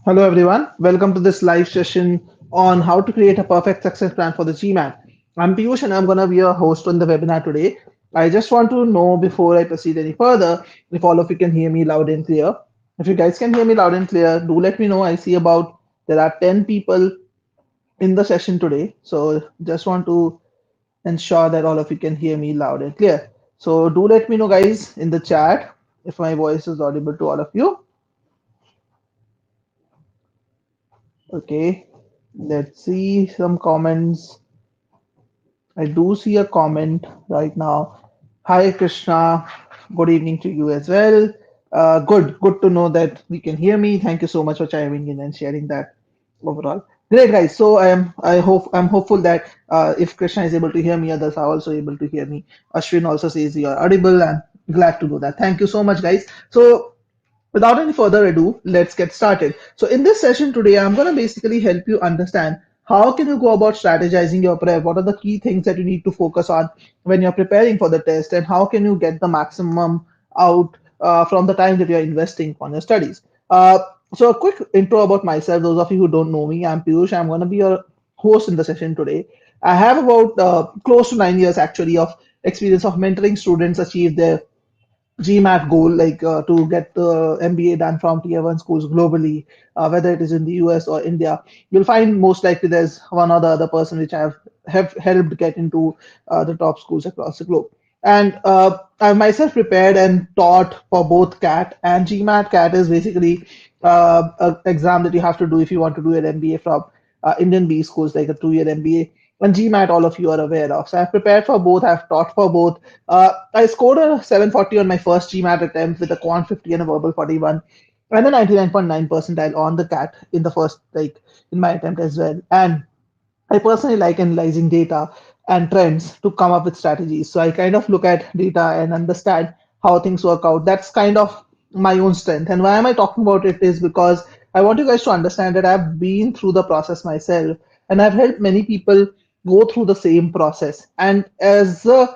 Hello everyone, welcome to this live session on how to create a perfect success plan for the GMAT. I'm Piyush and I'm going to be your host on the webinar today. I just want to know before I proceed any further if all of you can hear me loud and clear. If you guys can hear me loud and clear, do let me know. I see about there are 10 people in the session today. So just want to ensure that all of you can hear me loud and clear. So do let me know guys in the chat if my voice is audible to all of you. Okay, let's see some comments. I do see a comment right now. Hi, Krishna. Good evening to you as well. Good to know that we can hear me. Thank you so much for chiming in and sharing that overall. Great, guys. So I'm hopeful that if Krishna is able to hear me, others are also able to hear me. Ashwin also says you are audible. I'm glad to know that. Thank you so much, guys. So without any further ado, let's get started. So in this session today, I'm going to basically help you understand how can you go about strategizing your prep, what are the key things that you need to focus on when you're preparing for the test, and how can you get the maximum out from the time that you're investing on your studies. So a quick intro about myself, those of you who don't know me, I'm Piyush. I'm going to be your host in the session today. I have about close to 9 years actually of experience of mentoring students achieve their GMAT goal, like to get the MBA done from tier one schools globally, whether it is in the US or India, you'll find most likely there's one or the other person which have helped get into the top schools across the globe. And I've myself prepared and taught for both CAT and GMAT. CAT is basically an exam that you have to do if you want to do an MBA from Indian B schools, like a 2 year MBA. And GMAT, all of you are aware of. So I've prepared for both, I've taught for both. I scored a 740 on my first GMAT attempt with a Quant 50 and a verbal 41, and a 99.9 percentile on the CAT in the first, like in my attempt as well. And I personally like analyzing data and trends to come up with strategies. So I kind of look at data and understand how things work out. That's kind of my own strength. And why am I talking about it is because I want you guys to understand that I've been through the process myself and I've helped many people go through the same process. And a result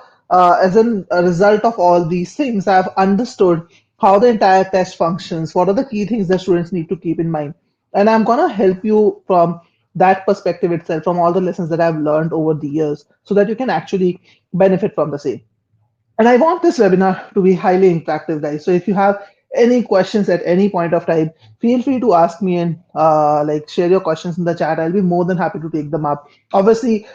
of all these things, I've understood how the entire test functions, what are the key things that students need to keep in mind. And I'm gonna help you from that perspective itself, from all the lessons that I've learned over the years, so that you can actually benefit from the same. And I want this webinar to be highly interactive, guys. So if you have any questions at any point of time, feel free to ask me and like share your questions in the chat. I'll be more than happy to take them up. Obviously,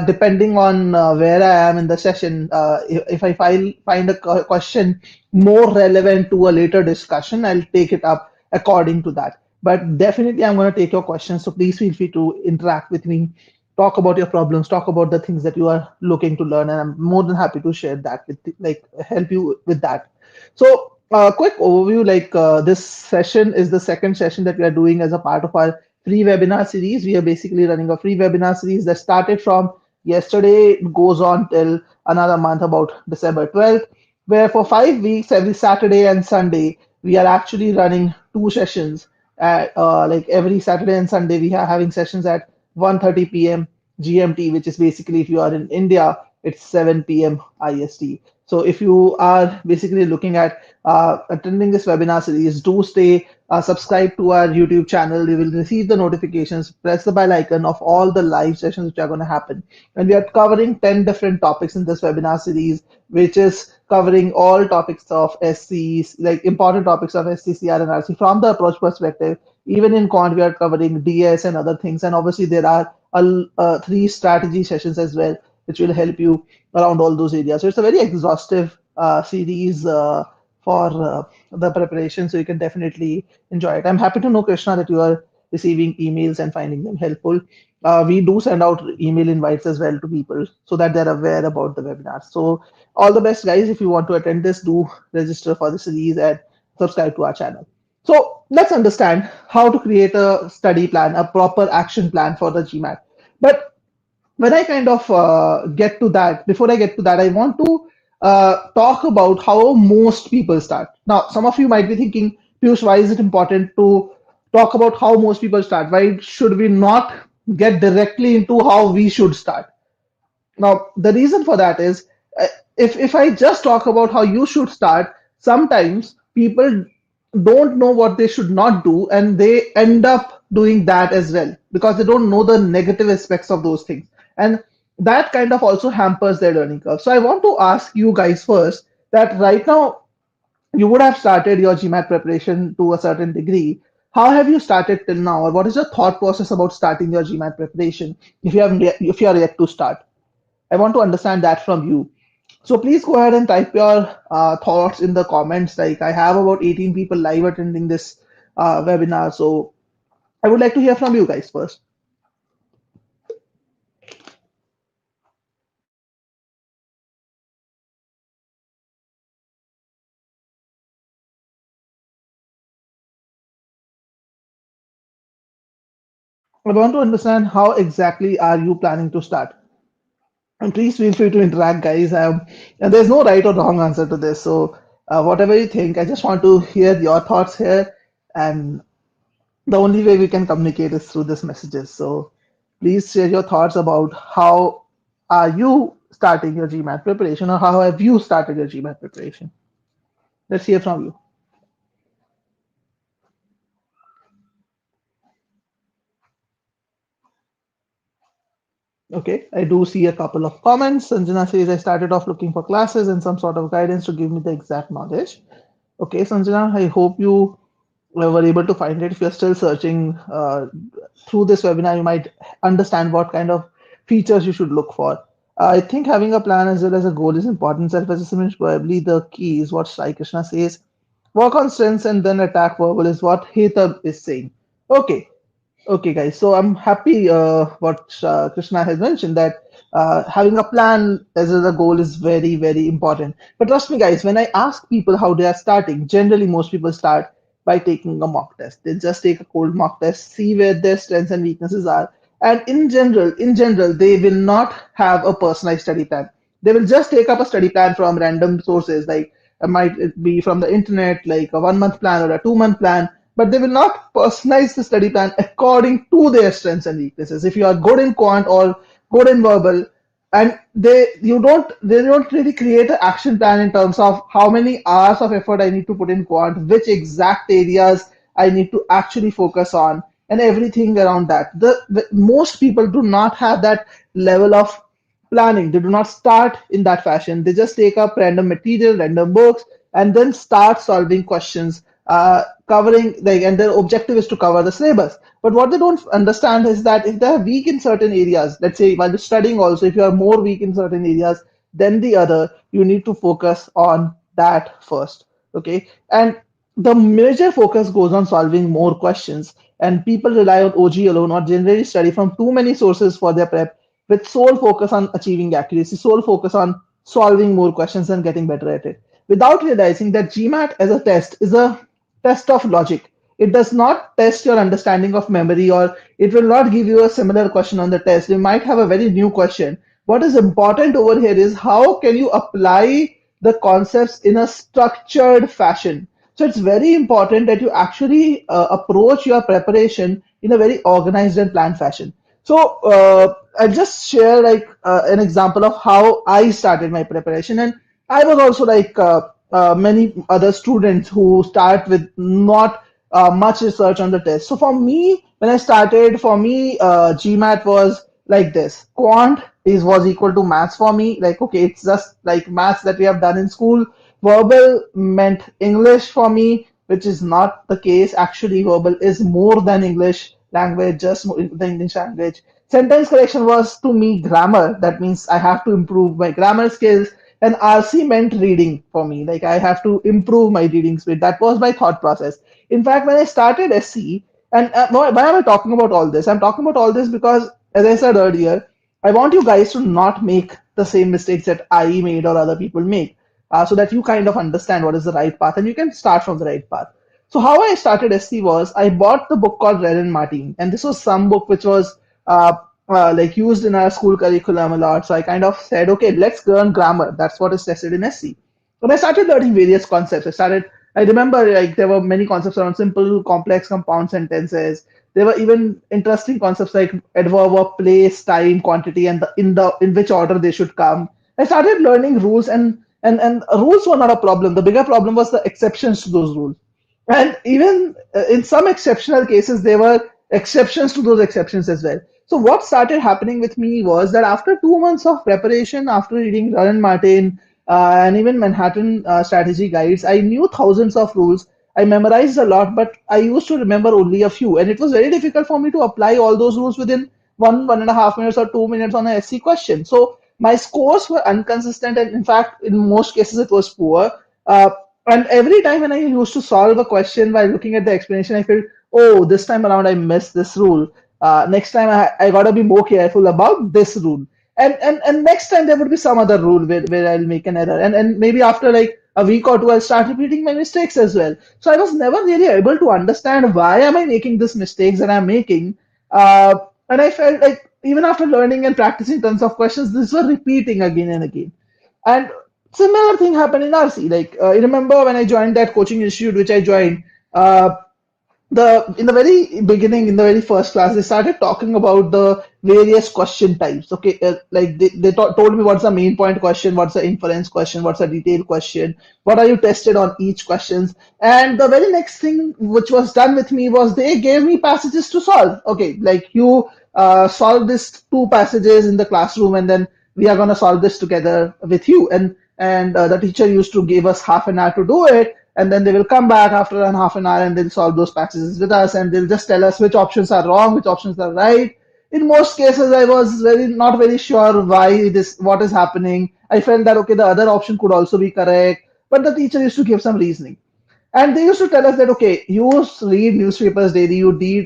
depending on where I am in the session, if I find a question more relevant to a later discussion, I'll take it up according to that. But definitely, I'm going to take your questions. So please feel free to interact with me, talk about your problems, talk about the things that you are looking to learn, and I'm more than happy to share that with, like, help you with that. So quick overview, like this session is the second session that we are doing as a part of our free webinar series. We are basically running a free webinar series that started from yesterday. It goes on till another month, about December 12th, where for 5 weeks every Saturday and Sunday we are actually running two sessions at like every Saturday and Sunday we are having sessions at 1:30 p.m. GMT, which is basically if you are in India, it's 7 p.m. IST. So if you are basically looking at attending this webinar series, do stay subscribed to our YouTube channel. You will receive the notifications. Press the bell icon of all the live sessions which are going to happen. And we are covering 10 different topics in this webinar series, which is covering all topics of SCs, like important topics of SCCR and RC from the approach perspective. Even in Quant, we are covering DS and other things. And obviously, there are three strategy sessions as well, which will help you around all those areas. So it's a very exhaustive series for the preparation. So you can definitely enjoy it. I'm happy to know, Krishna, that you are receiving emails and finding them helpful. We do send out email invites as well to people so that they're aware about the webinar. So all the best, guys. If you want to attend this, do register for the series and subscribe to our channel. So let's understand how to create a study plan, a proper action plan for the GMAT. But when I kind of get to that, before I get to that, I want to talk about how most people start. Now, some of you might be thinking, Piyush, why is it important to talk about how most people start? Why should we not get directly into how we should start? Now, the reason for that is if I just talk about how you should start, sometimes people don't know what they should not do, and they end up doing that as well because they don't know the negative aspects of those things. And that kind of also hampers their learning curve. So I want to ask you guys first that right now you would have started your GMAT preparation to a certain degree. How have you started till now, or what is your thought process about starting your GMAT preparation if you are yet to start? I want to understand that from you. So please go ahead and type your thoughts in the comments. Like I have about 18 people live attending this webinar, so I would like to hear from you guys first. I want to understand how exactly are you planning to start. And please feel free to interact, guys. And there's no right or wrong answer to this. So whatever you think, I just want to hear your thoughts here. And the only way we can communicate is through these messages. So please share your thoughts about how are you starting your GMAT preparation, or how have you started your GMAT preparation? Let's hear from you. Okay, I do see a couple of comments. Sanjana says I started off looking for classes and some sort of guidance to give me the exact knowledge. Okay, Sanjana, I hope you were able to find it. If you're still searching through this webinar, you might understand what kind of features you should look for. I think having a plan as well as a goal is important. Self-assessment is probably the key, is what Sai Krishna says. Work on strengths and then attack verbal is what Hetab is saying. Okay, okay, guys. So I'm happy what Krishna has mentioned, that having a plan as a goal is very, very important. But trust me, guys, when I ask people how they are starting, generally most people start by taking a mock test. They just take a cold mock test, see where their strengths and weaknesses are, and in general, they will not have a personalized study plan. They will just take up a study plan from random sources, like might it be from the internet, like a 1 month plan or a 2 month plan, but they will not personalize the study plan according to their strengths and weaknesses. If you are good in quant or good in verbal, and they don't really create an action plan in terms of how many hours of effort I need to put in quant, which exact areas I need to actually focus on, and everything around that. Most people do not have that level of planning. They do not start in that fashion. They just take up random material, random books, and then start solving questions, covering like, and their objective is to cover the syllabus. But what they don't understand is that if they're weak in certain areas, let's say while you're studying also, if you are more weak in certain areas than the other, you need to focus on that first. Okay. And the major focus goes on solving more questions. And people rely on OG alone or generally study from too many sources for their prep, with sole focus on achieving accuracy, sole focus on solving more questions and getting better at it, without realizing that GMAT as a test is a test of logic. It does not test your understanding of memory, or it will not give you a similar question on the test. You might have a very new question. What is important over here is how can you apply the concepts in a structured fashion. So it's very important that you actually approach your preparation in a very organized and planned fashion. So I'll just share like an example of how I started my preparation, and I was also like many other students who start with not much research on the test. So for me, when I started, for me, GMAT was like this. Quant is was equal to maths for me. Like okay, it's just like maths that we have done in school. Verbal meant English for me, which is not the case. Actually, verbal is more than English language, just the English language. Sentence correction was to me grammar. That means I have to improve my grammar skills. And RC meant reading for me. Like I have to improve my reading speed. That was my thought process. In fact, when I started SC, and why am I talking about all this? I'm talking about all this because, as I said earlier, I want you guys to not make the same mistakes that I made or other people make, so that you kind of understand what is the right path and you can start from the right path. So how I started SC was I bought the book called Red and Martin, and this was some book which was like used in our school curriculum a lot. So I kind of said, okay, let's learn grammar. That's what is tested in SC. When I started learning various concepts, I remember like there were many concepts around simple, complex, compound sentences. There were even interesting concepts like adverb of place, time, quantity, and in which order they should come. I started learning rules, and rules were not a problem. The bigger problem was the exceptions to those rules. And even in some exceptional cases, there were exceptions to those exceptions as well. So what started happening with me was that after 2 months of preparation, after reading Ryan Martin and even Manhattan strategy guides, I knew thousands of rules. I memorized a lot, but I used to remember only a few, and it was very difficult for me to apply all those rules within 1.5 minutes or 2 minutes on a SC question. So my scores were inconsistent, and in fact, in most cases, it was poor. Uh, and every time when I used to solve a question by looking at the explanation, I felt, oh, this time around I missed this rule. Next time I gotta be more careful about this rule. And next time there would be some other rule where I'll make an error. And maybe after like a week or two, I'll start repeating my mistakes as well. So I was never really able to understand why am I making these mistakes that I'm making. And I felt like even after learning and practicing tons of questions, these were repeating again and again. And similar thing happened in RC. Like I remember when I joined that coaching institute, which I joined. The in the very beginning, in the very first class, they started talking about the various question types. Okay, like told me what's the main point question, what's the inference question, what's the detailed question, what are you tested on each questions. And the very next thing which was done with me was they gave me passages to solve. Okay, like you solve these two passages in the classroom, and then we are going to solve this together with you. And the teacher used to give us half an hour to do it, and then they will come back after an half an hour and they'll solve those passages with us, and they'll just tell us which options are wrong, which options are right. In most cases, I was very not very sure why this what is happening. I felt that okay, the other option could also be correct, but the teacher used to give some reasoning. And they used to tell us that, okay, you read newspapers daily,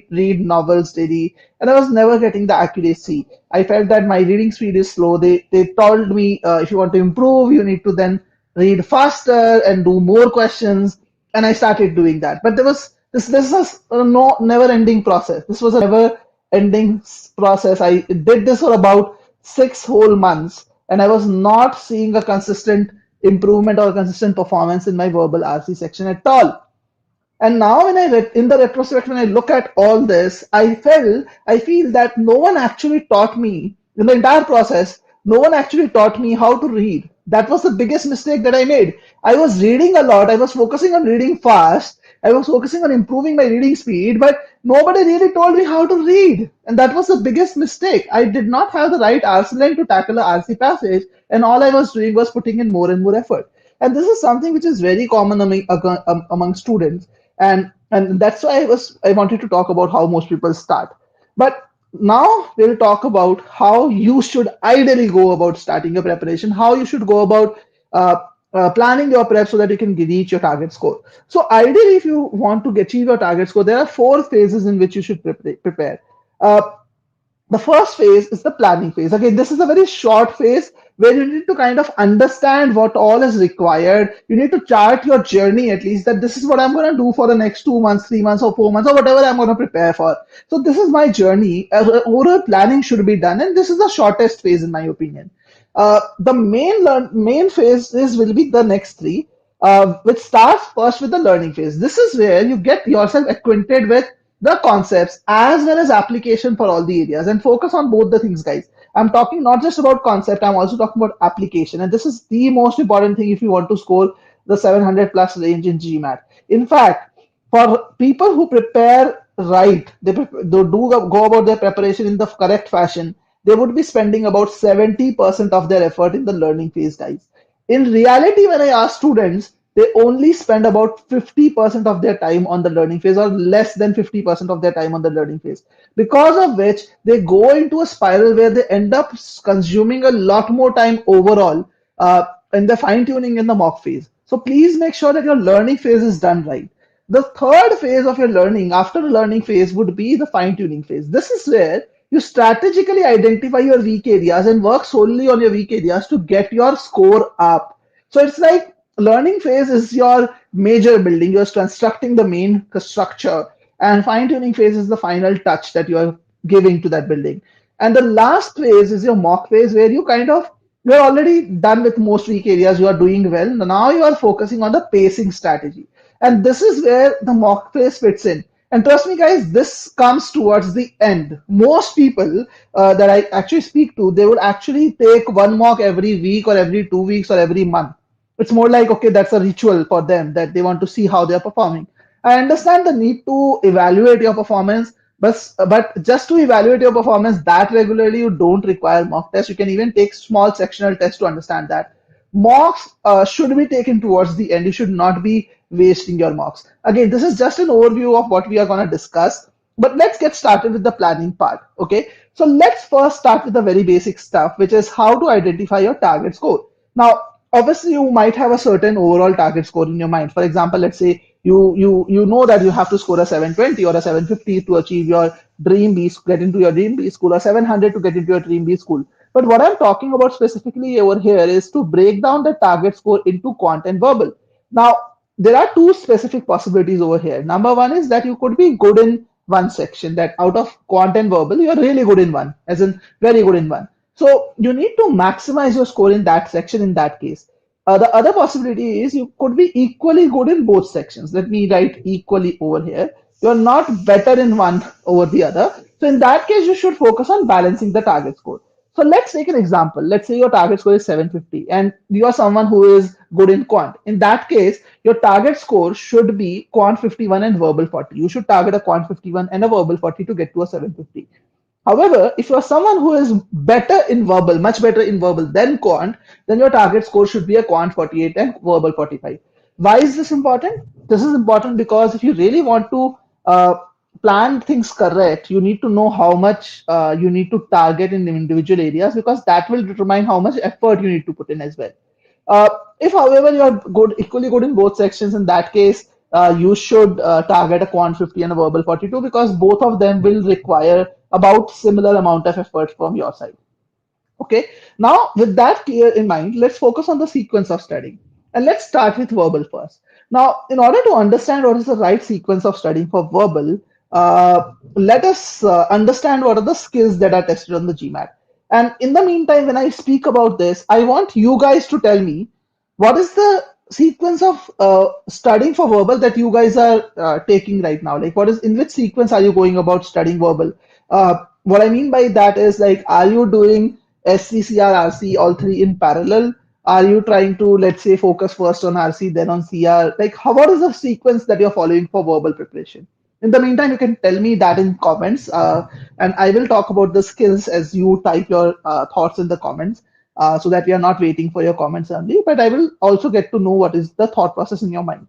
read novels daily, and I was never getting the accuracy. I felt that my reading speed is slow. They told me if you want to improve, you need to then read faster and do more questions. And I started doing that. But there was this was a no never ending process. This was a never ending process. I did this for about 6 whole months, and I was not seeing a consistent improvement or consistent performance in my verbal RC section at all. And now when in the retrospect, when I look at all this, I feel that no one actually taught me in the entire process, no one actually taught me how to read. That was the biggest mistake that I made. I was reading a lot, I was focusing on reading fast, I was focusing on improving my reading speed, but nobody really told me how to read. And that was the biggest mistake. I did not have the right arsenal to tackle a RC passage, and all I was doing was putting in more and more effort. And this is something which is very common among students, and that's why I wanted to talk about how most people start. But now we'll talk about how you should ideally go about starting your preparation, how you should go about uh, planning your prep so that you can reach your target score. So ideally, if you want to achieve your target score, there are 4 phases in which you should prepare. Uh, the first phase is the planning phase. Again, this is a very short phase where you need to kind of understand what all is required. You need to chart your journey at least that this is what I'm going to do for the next 2 months, 3 months, or 4 months, or whatever I'm going to prepare for. So this is my journey. Overall planning should be done, and this is the shortest phase in my opinion. The main phase is will be the next three, which starts first with the learning phase. This is where you get yourself acquainted with the concepts as well as application for all the areas, and focus on both the things, guys. I'm talking not just about concept, I'm also talking about application, and this is the most important thing if you want to score the 700 plus range in GMAT. In fact, for people who prepare right, they do go about their preparation in the correct fashion, they would be spending about 70% of their effort in the learning phase, guys. In reality, when I ask students, they only spend about 50% of their time on the learning phase, or less than 50% of their time on the learning phase, because of which they go into a spiral where they end up consuming a lot more time overall in the fine tuning in the mock phase. So please make sure that your learning phase is done right. The third phase of your learning after the learning phase would be the fine tuning phase. This is where you strategically identify your weak areas and work solely on your weak areas to get your score up. So it's like learning phase is your major building. You're constructing the main structure, and fine tuning phase is the final touch that you are giving to that building. And the last phase is your mock phase, where you're already done with most weak areas. You are doing well. Now you are focusing on the pacing strategy, and this is where the mock phase fits in. And trust me, guys, this comes towards the end. Most people that I actually speak to, they would actually take one mock every week or every 2 weeks or every month. It's more like, okay, that's a ritual for them that they want to see how they're performing. I understand the need to evaluate your performance, but just to evaluate your performance that regularly, you don't require mock tests. You can even take small sectional tests to understand that. Mocks should be taken towards the end. You should not be wasting your mocks. Again, this is just an overview of what we are going to discuss. But let's get started with the planning part. Okay. So let's first start with the very basic stuff, which is how to identify your target score. Now, obviously, you might have a certain overall target score in your mind. For example, let's say you know that you have to score a 720 or a 750 to achieve your dream B, get into your dream B school, or 700 to get into your dream B school. But what I'm talking about specifically over here is to break down the target score into quant and verbal. Now, there are two specific possibilities over here. Number one is that you could be good in one section, that out of quant and verbal, you're really good in one, as in very good in one. So you need to maximize your score in that section in that case. The other possibility is you could be equally good in both sections. Let me write equally over here. You're not better in one over the other. So in that case, you should focus on balancing the target score. So let's take an example. Let's say your target score is 750 and you are someone who is good in quant. In that case, your target score should be quant 51 and verbal 40. You should target a quant 51 and a verbal 40 to get to a 750. However, if you're someone who is better in verbal, much better in verbal than quant, then your target score should be a quant 48 and verbal 45. Why is this important? This is important because if you really want to plan things correct, you need to know how much you need to target in individual areas, because that will determine how much effort you need to put in as well. Uh, if, however, you are good, equally good in both sections, in that case, you should target a quant 50 and a verbal 42, because both of them will require about similar amount of effort from your side. Okay, now with that clear in mind, let's focus on the sequence of studying. And let's start with verbal first. Now, in order to understand what is the right sequence of studying for verbal, let us understand what are the skills that are tested on the GMAT. And in the meantime, when I speak about this, I want you guys to tell me what is the sequence of studying for verbal that you guys are taking right now. Like, what is in which sequence are you going about studying verbal? What I mean by that is, like, are you doing SCCR, RC, all three in parallel? Are you trying to, let's say, focus first on RC, then on CR? Like, what is the sequence that you're following for verbal preparation? In the meantime, you can tell me that in comments, and I will talk about the skills as you type your thoughts in the comments, so that we are not waiting for your comments only, but I will also get to know what is the thought process in your mind.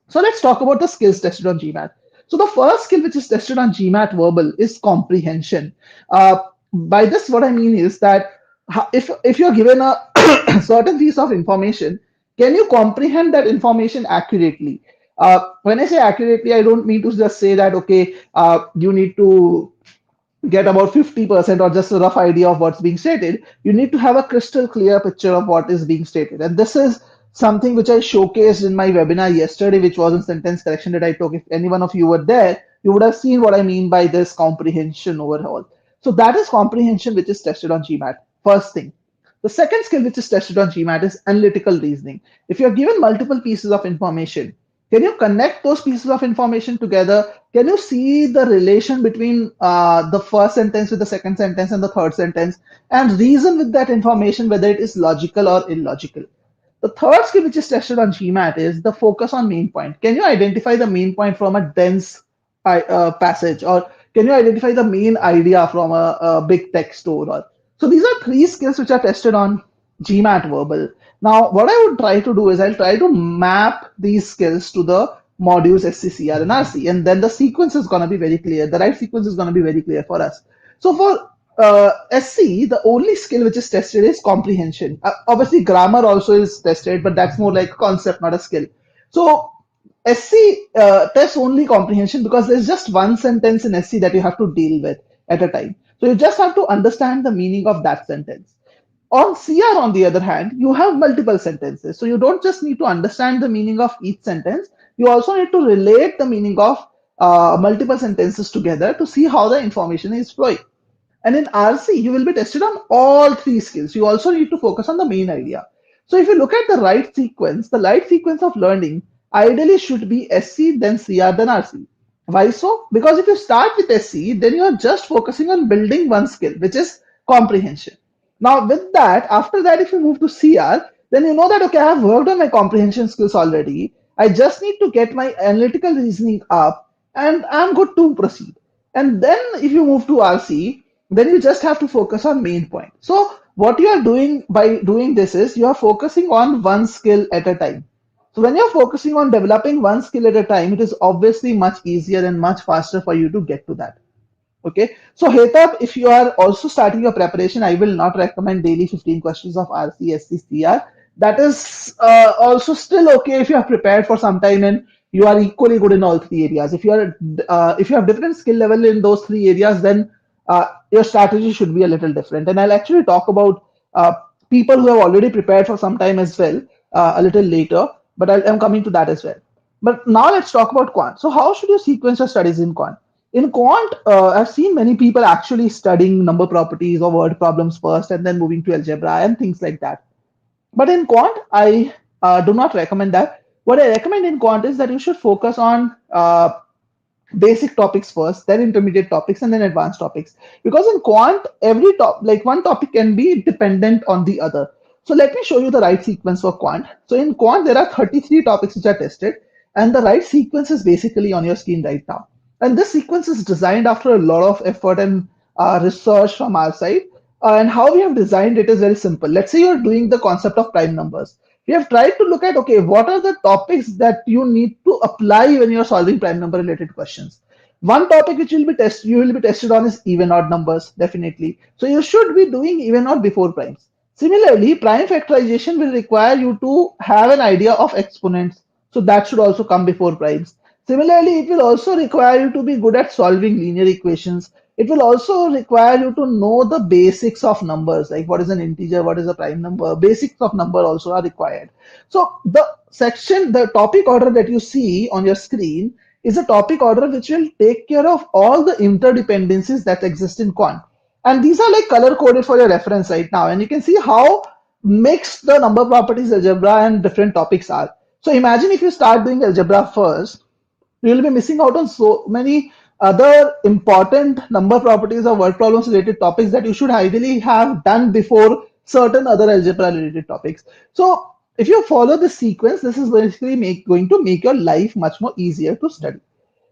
So let's talk about the skills tested on GMAT. So the first skill which is tested on GMAT verbal is comprehension. By this, what I mean is that if you're given a certain piece of information, can you comprehend that information accurately? When I say accurately, I don't mean to just say that, okay, you need to get about 50% or just a rough idea of what's being stated. You need to have a crystal clear picture of what is being stated. And this is something which I showcased in my webinar yesterday, which was in sentence correction that I took. If any one of you were there, you would have seen what I mean by this comprehension overall. So that is comprehension, which is tested on GMAT. First thing. The second skill which is tested on GMAT is analytical reasoning. If you're given multiple pieces of information, can you connect those pieces of information together? Can you see the relation between the first sentence with the second sentence and the third sentence, and reason with that information whether it is logical or illogical? The third skill which is tested on GMAT is the focus on main point. Can you identify the main point from a dense passage, or can you identify the main idea from a big text overall? So these are three skills which are tested on GMAT verbal. Now, what I would try to do is I'll try to map these skills to the modules SCCR and RC, and then the sequence is going to be very clear. The right sequence is going to be very clear for us. So for SC, the only skill which is tested is comprehension. Obviously, grammar also is tested, but that's more like a concept, not a skill. So SC tests only comprehension because there's just one sentence in SC that you have to deal with at a time. So you just have to understand the meaning of that sentence. On CR, on the other hand, you have multiple sentences. So you don't just need to understand the meaning of each sentence, you also need to relate the meaning of multiple sentences together to see how the information is flowing. And in RC, you will be tested on all three skills. You also need to focus on the main idea. So if you look at the right sequence of learning ideally should be SC, then CR, then RC. Why so? Because if you start with SC, then you are just focusing on building one skill, which is comprehension. Now, with that, after that, if you move to CR, then you know that, okay, I have worked on my comprehension skills already. I just need to get my analytical reasoning up and I'm good to proceed. And then if you move to RC, then you just have to focus on main point. So what you are doing by doing this is you are focusing on one skill at a time. So when you're focusing on developing one skill at a time, it is obviously much easier and much faster for you to get to that. Okay, so Hetab, if you are also starting your preparation, I will not recommend daily 15 questions of RCSCCR. That is also still okay if you are prepared for some time and you are equally good in all three areas. If you have different skill level in those three areas, then your strategy should be a little different. And I'll actually talk about people who have already prepared for some time as well a little later, but I'm coming to that as well. But now let's talk about quant. So how should you sequence your studies in quant? In quant, I've seen many people actually studying number properties or word problems first and then moving to algebra and things like that. But in quant, I do not recommend that. What I recommend in quant is that you should focus on basic topics first, then intermediate topics, and then advanced topics. Because in quant, like one topic can be dependent on the other. So let me show you the right sequence for quant. So in quant, there are 33 topics which are tested, and the right sequence is basically on your screen right now. And this sequence is designed after a lot of effort and research from our side. And how we have designed it is very simple. Let's say you're doing the concept of prime numbers. We have tried to look at, okay, what are the topics that you need to apply when you're solving prime number related questions. One topic which you will be tested on is even odd numbers, definitely. So you should be doing even odd before primes. Similarly, prime factorization will require you to have an idea of exponents. So that should also come before primes. Similarly, it will also require you to be good at solving linear equations. It will also require you to know the basics of numbers, like what is an integer, what is a prime number. Basics of number also are required. So the topic order that you see on your screen is a topic order which will take care of all the interdependencies that exist in quant. And these are like color coded for your reference right now. And you can see how mixed the number properties, algebra, and different topics are. So imagine if you start doing algebra first, you will be missing out on so many other important number properties or word problems related topics that you should ideally have done before certain other algebra related topics. So if you follow the sequence, this is basically going to make your life much more easier to study.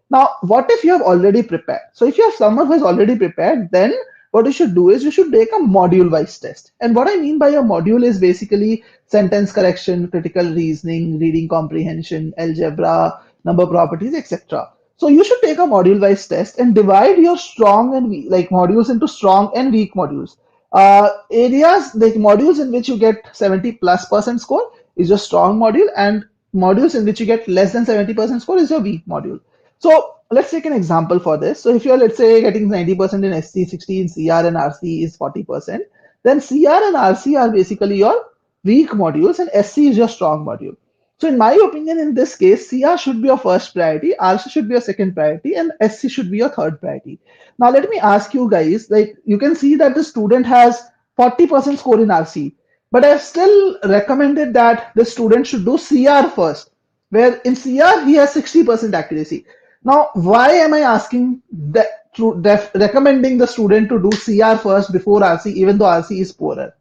Now, what if you have already prepared? So if you have someone who has already prepared, then what you should do is you should take a module-wise test. And what I mean by a module is basically sentence correction, critical reasoning, reading comprehension, algebra, number properties, etc. So you should take a module-wise test and divide your strong and weak, like modules into strong and weak modules. Areas like modules in which you get 70+% score is your strong module, and modules in which you get less than 70% score is your weak module. So let's take an example for this. So if you're, let's say, getting 90% in SC, 60 in CR, and RC is 40%, then CR and RC are basically your weak modules, and SC is your strong module. So in my opinion, in this case, CR should be your first priority, RC should be your second priority, and SC should be your third priority. Now let me ask you guys, like you can see that the student has 40% score in RC, but I've still recommended that the student should do CR first, where in CR he has 60% accuracy. Now, why am I asking that, recommending the student to do CR first before RC, even though RC is poorer?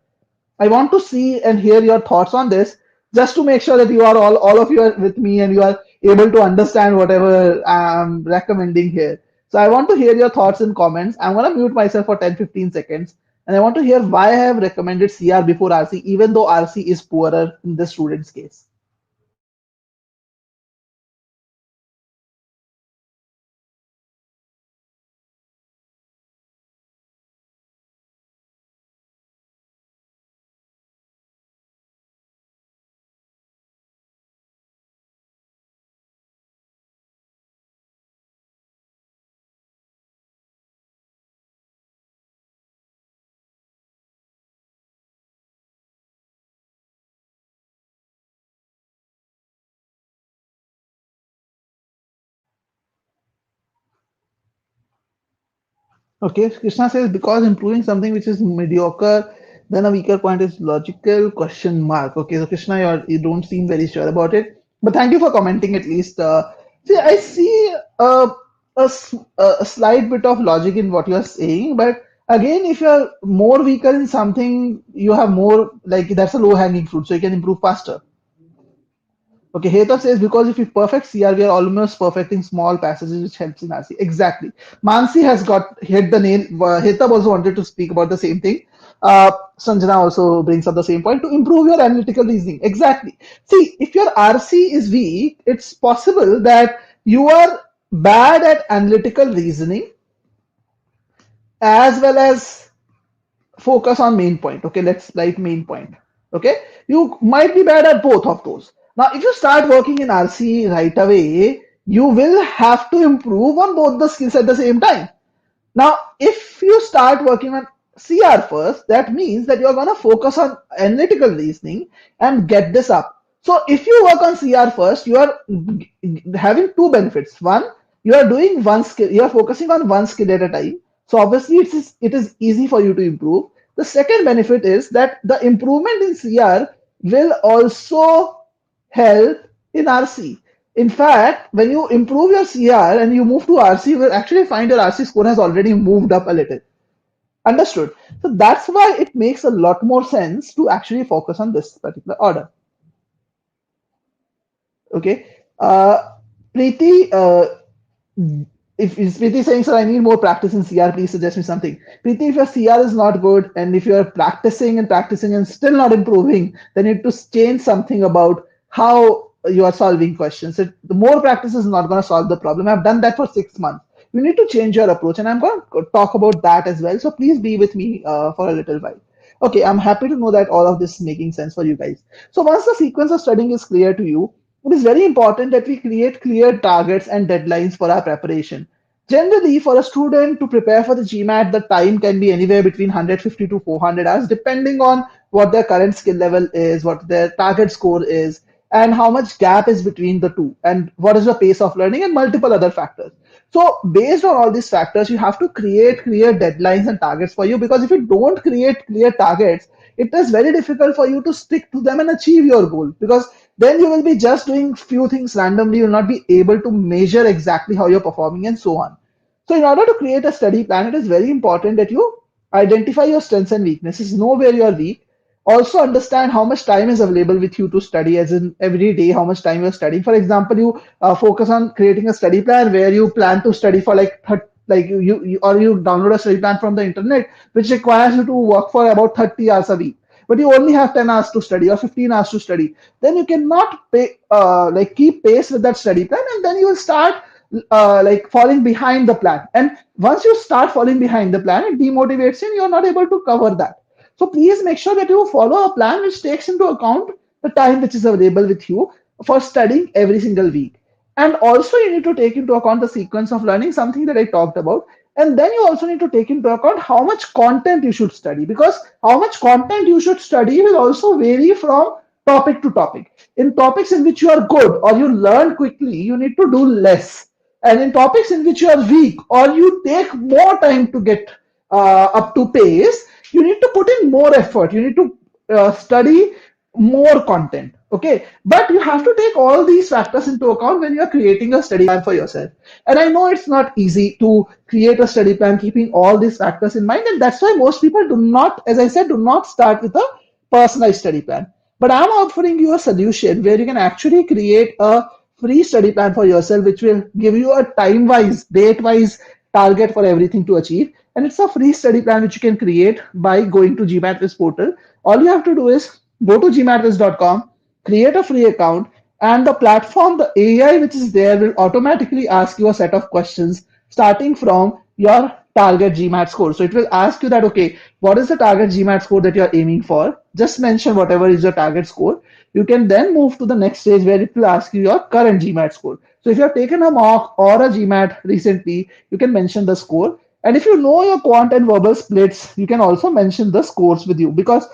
I want to see and hear your thoughts on this, just to make sure that you are all of you are with me and you are able to understand whatever I'm recommending here. So I want to hear your thoughts in comments. I'm going to mute myself for 10-15 seconds, and I want to hear why I have recommended CR before RC, even though RC is poorer in the student's case. Okay, Krishna says because improving something which is mediocre, then a weaker point is logical question mark. Okay, so Krishna, you don't seem very sure about it, but thank you for commenting at least. See, I see a slight bit of logic in what you're saying, but again, if you're more weaker in something, you have more like that's a low hanging fruit, so you can improve faster. Okay, Heta says because if we perfect CR, we are almost perfecting small passages, which helps in RC. Exactly. Mansi has got hit the nail. Heta also wanted to speak about the same thing. Sanjana also brings up the same point to improve your analytical reasoning. Exactly. See, if your RC is weak, it's possible that you are bad at analytical reasoning as well as focus on main point. Okay, let's write main point. Okay, you might be bad at both of those. Now, if you start working in RC right away, you will have to improve on both the skills at the same time. Now, if you start working on CR first, that means that you're going to focus on analytical reasoning and get this up. So, if you work on CR first, you are having two benefits. One, you are doing one skill, you are focusing on one skill at a time. So, obviously, it is easy for you to improve. The second benefit is that the improvement in CR will also help in RC. In fact, when you improve your CR and you move to RC, you will actually find your RC score has already moved up a little. Understood? So that's why it makes a lot more sense to actually focus on this particular order. Okay. Preeti, if Preeti is saying, sir, I need more practice in CR, please suggest me something. Preeti, if your CR is not good and if you're practicing and still not improving, then you need to change something about how you are solving questions. The more practice is not going to solve the problem. I've done that for 6 months. You need to change your approach, and I'm going to talk about that as well. So please be with me for a little while. Okay, I'm happy to know that all of this is making sense for you guys. So once the sequence of studying is clear to you, it is very important that we create clear targets and deadlines for our preparation. Generally, for a student to prepare for the GMAT, the time can be anywhere between 150 to 400 hours, depending on what their current skill level is, what their target score is, and how much gap is between the two, and what is the pace of learning, and multiple other factors. So, based on all these factors, you have to create clear deadlines and targets for you, because if you don't create clear targets, it is very difficult for you to stick to them and achieve your goal, because then you will be just doing few things randomly. You will not be able to measure exactly how you're performing and so on. So, in order to create a study plan, it is very important that you identify your strengths and weaknesses, know where you are weak, also understand how much time is available with you to study, as in every day, how much time you're studying. For example, you focus on creating a study plan where you plan to study for like you download a study plan from the internet, which requires you to work for about 30 hours a week, but you only have 10 hours to study or 15 hours to study. Then you cannot keep pace with that study plan, and then you will start like falling behind the plan. And once you start falling behind the plan, it demotivates you and you're not able to cover that. So please make sure that you follow a plan which takes into account the time which is available with you for studying every single week. And also, you need to take into account the sequence of learning, something that I talked about. And then you also need to take into account how much content you should study, because how much content you should study will also vary from topic to topic. In topics in which you are good or you learn quickly, you need to do less. And in topics in which you are weak or you take more time to get up to pace, you need to put in more effort. You need to study more content. Okay, but you have to take all these factors into account when you are creating a study plan for yourself. And I know it's not easy to create a study plan keeping all these factors in mind, and that's why most people do not, as I said, do not start with a personalized study plan. But I'm offering you a solution where you can actually create a free study plan for yourself, which will give you a time wise, date wise target for everything to achieve. And it's a free study plan which you can create by going to GMAT portal. All you have to do is go to gmatwiz.com, create a free account, and the platform, the AI which is there, will automatically ask you a set of questions starting from your target GMAT score. So it will ask you that, okay, what is the target GMAT score that you're aiming for? Just mention whatever is your target score. You can then move to the next stage where it will ask you your current GMAT score. So if you have taken a mock or a GMAT recently, you can mention the score. And if you know your quant and verbal splits, you can also mention the scores with you, because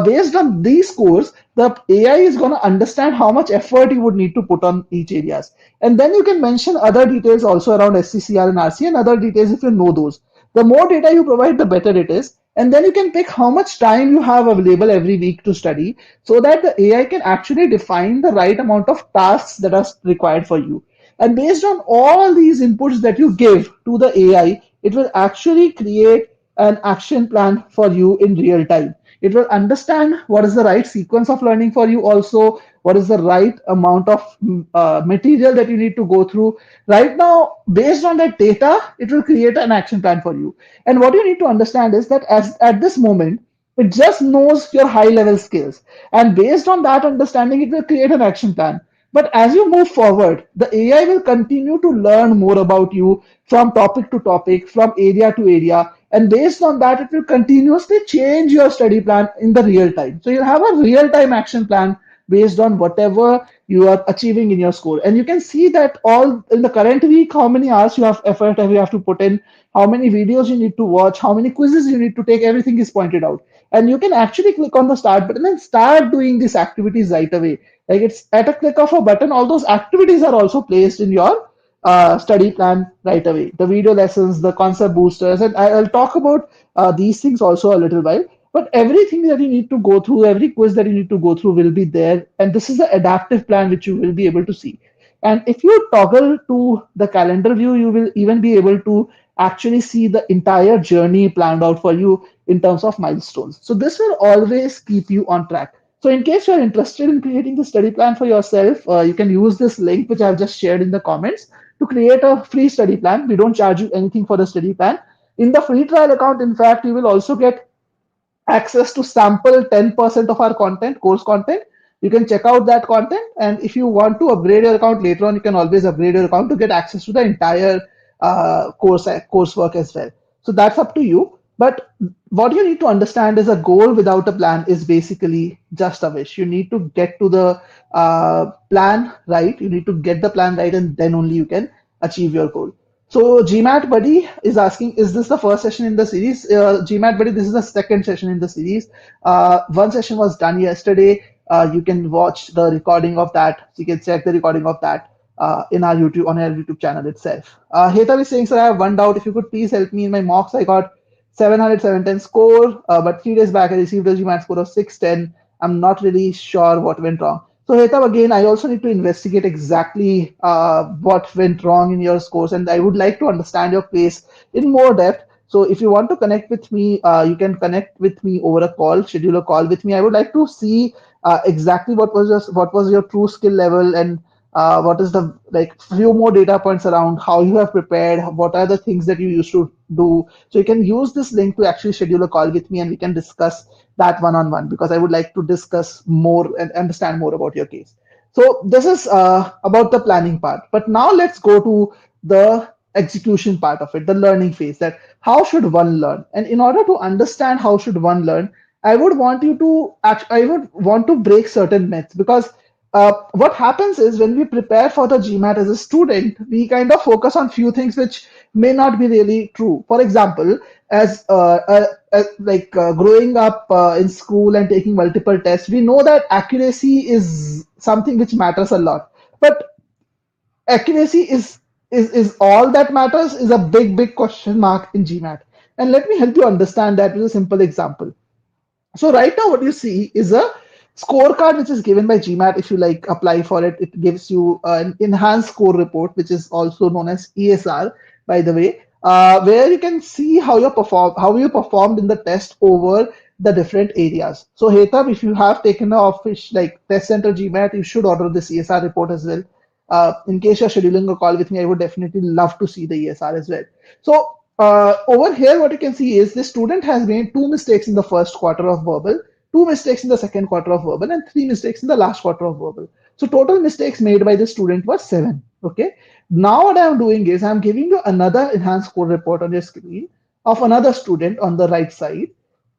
based on these scores, the AI is going to understand how much effort you would need to put on each areas. And then you can mention other details also around SCCR and RC and other details if you know those. The more data you provide, the better it is. And then you can pick how much time you have available every week to study, so that the AI can actually define the right amount of tasks that are required for you. And based on all these inputs that you give to the AI, it will actually create an action plan for you in real time. It will understand what is the right sequence of learning for you, also what is the right amount of material that you need to go through. Right now, based on that data, it will create an action plan for you. And what you need to understand is that as at this moment, it just knows your high level skills. And based on that understanding, it will create an action plan. But as you move forward, the AI will continue to learn more about you from topic to topic, from area to area. And based on that, it will continuously change your study plan in the real time. So you have a real time action plan based on whatever you are achieving in your score. And you can see that all in the current week, how many hours you have effort you have to put in, how many videos you need to watch, how many quizzes you need to take, everything is pointed out. And you can actually click on the start button and start doing these activities right away. Like it's at a click of a button, all those activities are also placed in your study plan right away. The video lessons, the concept boosters, and I'll talk about these things also a little while. But everything that you need to go through, every quiz that you need to go through will be there. And this is the adaptive plan which you will be able to see. And if you toggle to the calendar view, you will even be able to actually see the entire journey planned out for you in terms of milestones. So this will always keep you on track. So in case you're interested in creating the study plan for yourself, you can use this link which I've just shared in the comments to create a free study plan. We don't charge you anything for the study plan. In the free trial account, in fact, you will also get access to sample 10% of our content, course content. You can check out that content. And if you want to upgrade your account later on, you can always upgrade your account to get access to the entire coursework as well. So that's up to you. But what you need to understand is a goal without a plan is basically just a wish. You need to get to the plan right. You need to get the plan right, and then only you can achieve your goal. So GMAT Buddy is asking, is this the first session in the series? GMAT Buddy, this is the second session in the series. One session was done yesterday. You can watch the recording of that. You can check the recording of that in our YouTube on our YouTube channel itself. Heta is saying, sir, I have one doubt. If you could please help me in my mocks, I got 700, 710 score, but 3 days back I received a GMAT score of 610. I'm not really sure what went wrong. So Hetab, again, I also need to investigate exactly what went wrong in your scores, and I would like to understand your case in more depth. So if you want to connect with me, you can connect with me over a call, schedule a call with me. I would like to see exactly what was your true skill level, and what is the like few more data points around how you have prepared, what are the things that you used to do. So you can use this link to actually schedule a call with me, and we can discuss that one-on-one, because I would like to discuss more and understand more about your case. So this is about the planning part. But now let's go to the execution part of it, the learning phase, that how should one learn? And in order to understand how should one learn, I would want to break certain myths, because what happens is when we prepare for the GMAT as a student, we kind of focus on few things which may not be really true. For example, growing up in school and taking multiple tests, we know that accuracy is something which matters a lot. But accuracy is all that matters is a big question mark in GMAT. And let me help you understand that with a simple example. So right now, what you see is a scorecard which is given by GMAT. If you like apply for it, it gives you an enhanced score report, which is also known as ESR, by the way, where you can see how you performed in the test over the different areas. So Hetab, if you have taken a office like Test Center GMAT, you should order this ESR report as well. In case you're scheduling a call with me, I would definitely love to see the ESR as well. So over here, what you can see is the student has made two mistakes in the first quarter of verbal, two mistakes in the second quarter of verbal, and three mistakes in the last quarter of verbal. So total mistakes made by the student were seven. Okay. Now what I'm doing is I'm giving you another enhanced score report on your screen of another student on the right side.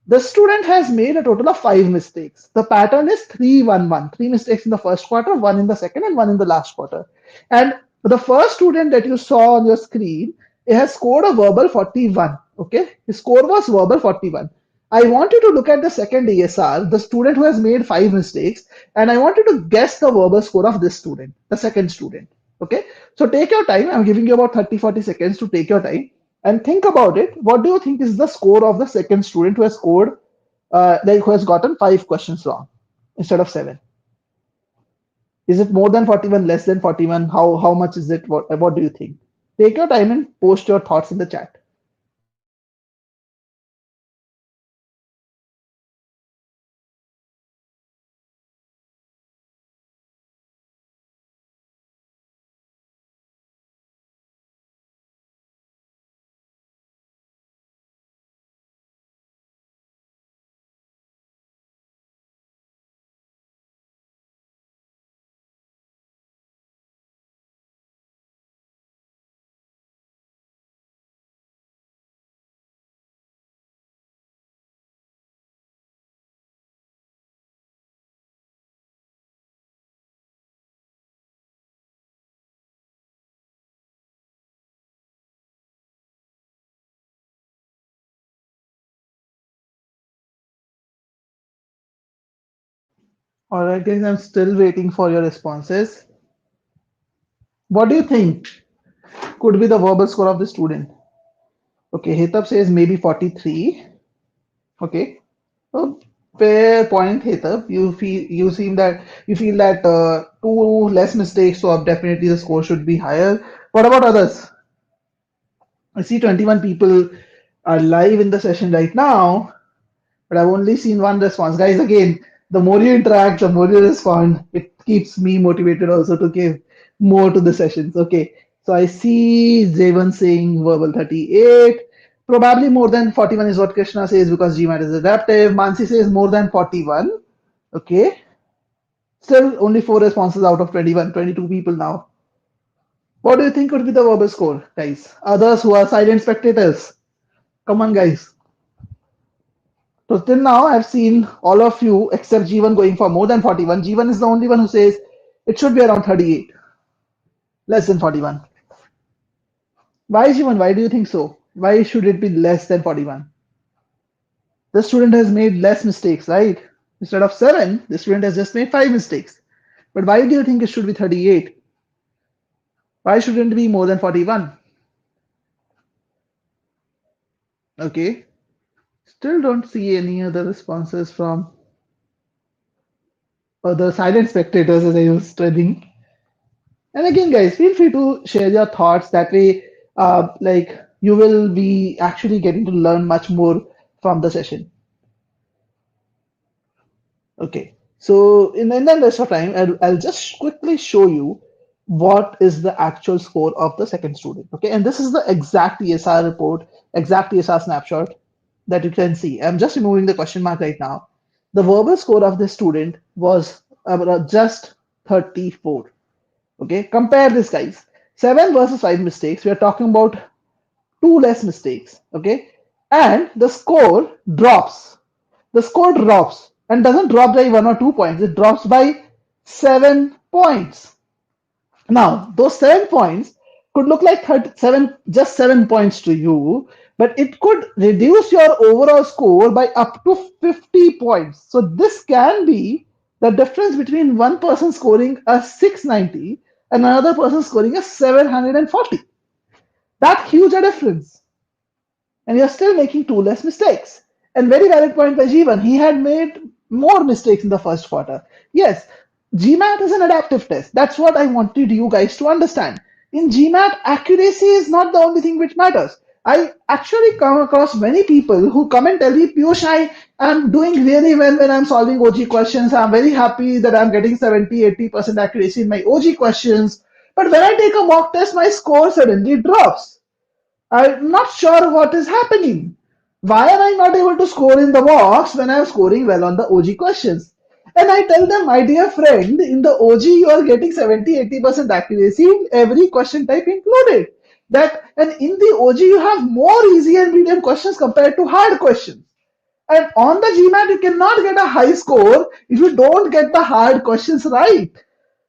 The student has made a total of five mistakes. The pattern is 3-1-1. Three mistakes in the first quarter, one in the second, and one in the last quarter. And the first student that you saw on your screen, it has scored a verbal 41. Okay, his score was verbal 41. I want you to look at the second ESR, the student who has made five mistakes, and I want you to guess the verbal score of this student, the second student. Okay, so take your time. I'm giving you about 30-40 seconds to take your time and think about it. What do you think is the score of the second student who has scored, who has gotten five questions wrong instead of seven? Is it more than 41, less than 41? How much is it? What do you think? Take your time and post your thoughts in the chat. All right, guys, I'm still waiting for your responses. What do you think could be the verbal score of the student? Okay, Hitab says maybe 43. Okay. Oh, fair point, Hitab. You feel that two less mistakes, so definitely the score should be higher. What about others? I see 21 people are live in the session right now, but I've only seen one response. Guys, again, the more you interact, the more you respond. It keeps me motivated also to give more to the sessions. Okay, so I see Javan saying verbal 38. Probably more than 41 is what Krishna says because GMAT is adaptive. Mansi says more than 41. Okay, still only four responses out of 21, 22 people now. What do you think would be the verbal score, guys? Others who are silent spectators. Come on, guys. So till now, I've seen all of you except G1 going for more than 41. G1 is the only one who says it should be around 38, less than 41. Why G1? Why do you think so? Why should it be less than 41? The student has made less mistakes, right? Instead of 7, the student has just made 5 mistakes. But why do you think it should be 38? Why shouldn't it be more than 41? Okay. Still don't see any other responses from other silent spectators as I was studying. And again, guys, feel free to share your thoughts. That way, like you will be actually getting to learn much more from the session. Okay. So in the rest of time, I'll just quickly show you what is the actual score of the second student. Okay. And this is the exact ESR report, exact ESR snapshot that you can see. I'm just removing the question mark right now. The verbal score of this student was just 34. Okay, compare this, guys. 7 versus 5 mistakes. We are talking about two less mistakes. Okay, and the score drops. The score drops and doesn't drop by 1 or 2 points. It drops by 7 points. Now, those 7 points could look like 37, just 7 points to you, but it could reduce your overall score by up to 50 points. So, this can be the difference between one person scoring a 690 and another person scoring a 740. That huge a difference, and you're still making two less mistakes. And very valid point by Jeevan. He had made more mistakes in the first quarter. Yes, GMAT is an adaptive test. That's what I wanted you guys to understand. In GMAT, accuracy is not the only thing which matters. I actually come across many people who come and tell me, Piyush, am doing really well when I'm solving OG questions. I'm very happy that I'm getting 70-80% accuracy in my OG questions. But when I take a mock test, my score suddenly drops. I'm not sure what is happening. Why am I not able to score in the box when I'm scoring well on the OG questions? And I tell them, my dear friend, in the OG you are getting 70-80% accuracy in every question type included. That and in the OG you have more easy and medium questions compared to hard questions. And on the GMAT, you cannot get a high score if you don't get the hard questions right.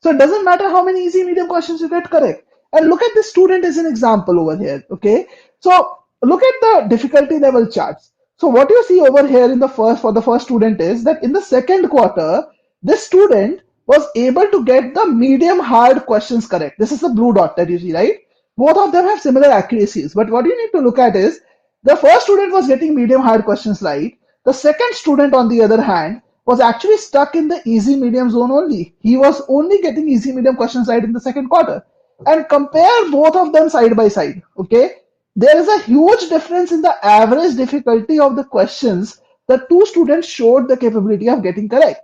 So it doesn't matter how many easy medium questions you get correct. And look at this student as an example over here. Okay. So look at the difficulty level charts. So what you see over here in the first for the first student is that in the second quarter, this student was able to get the medium hard questions correct. This is the blue dot that you see, right? Both of them have similar accuracies. But what you need to look at is the first student was getting medium hard questions right. The second student, on the other hand, was actually stuck in the easy medium zone only. He was only getting easy medium questions right in the second quarter. And compare both of them side by side. Okay, there is a huge difference in the average difficulty of the questions the two students showed the capability of getting correct.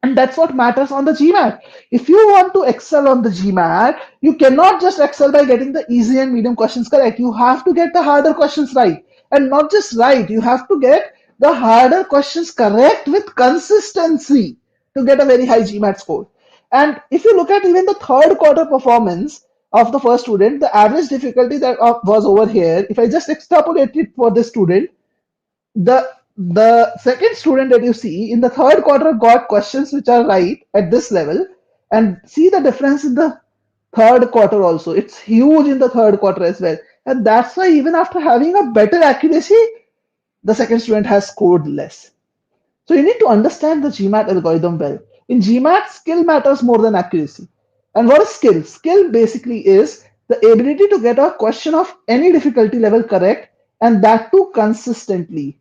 And that's what matters on the GMAT. If you want to excel on the GMAT, you cannot just excel by getting the easy and medium questions correct. You have to get the harder questions right. And not just right, you have to get the harder questions correct with consistency to get a very high GMAT score. And if you look at even the third quarter performance of the first student, the average difficulty that was over here, if I just extrapolate it for this student, the second student that you see in the third quarter got questions which are right at this level, and see the difference in the third quarter also. It's huge in the third quarter as well, and that's why even after having a better accuracy, the second student has scored less. So you need to understand the GMAT algorithm well. In GMAT, skill matters more than accuracy. And what is skill? Skill basically is the ability to get a question of any difficulty level correct, and that too consistently.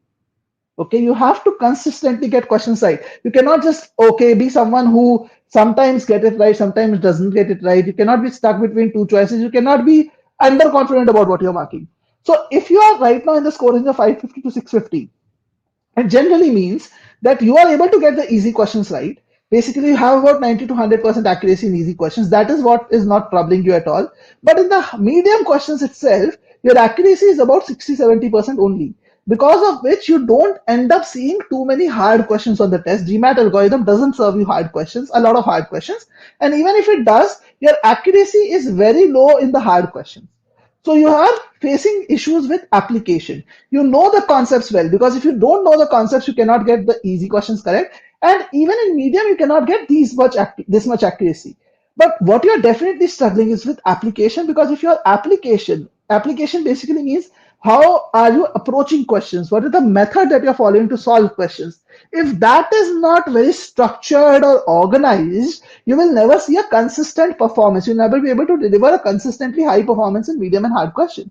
Okay, you have to consistently get questions right. You cannot just be someone who sometimes get it right, sometimes doesn't get it right. You cannot be stuck between two choices. You cannot be underconfident about what you're marking. So if you are right now in the score range of 550 to 650, it generally means that you are able to get the easy questions right. Basically, you have about 90 to 100% accuracy in easy questions. That is what is not troubling you at all. But in the medium questions itself, your accuracy is about 60-70% only. Because of which you don't end up seeing too many hard questions on the test. GMAT algorithm doesn't serve you hard questions, a lot of hard questions. And even if it does, your accuracy is very low in the hard questions. So you are facing issues with application. You know the concepts well, because if you don't know the concepts, you cannot get the easy questions correct. And even in medium, you cannot get this much accuracy. But what you're definitely struggling is with application, because if your application basically means how are you approaching questions? What is the method that you're following to solve questions? If that is not very structured or organized, you will never see a consistent performance. You'll never be able to deliver a consistently high performance in medium and hard questions.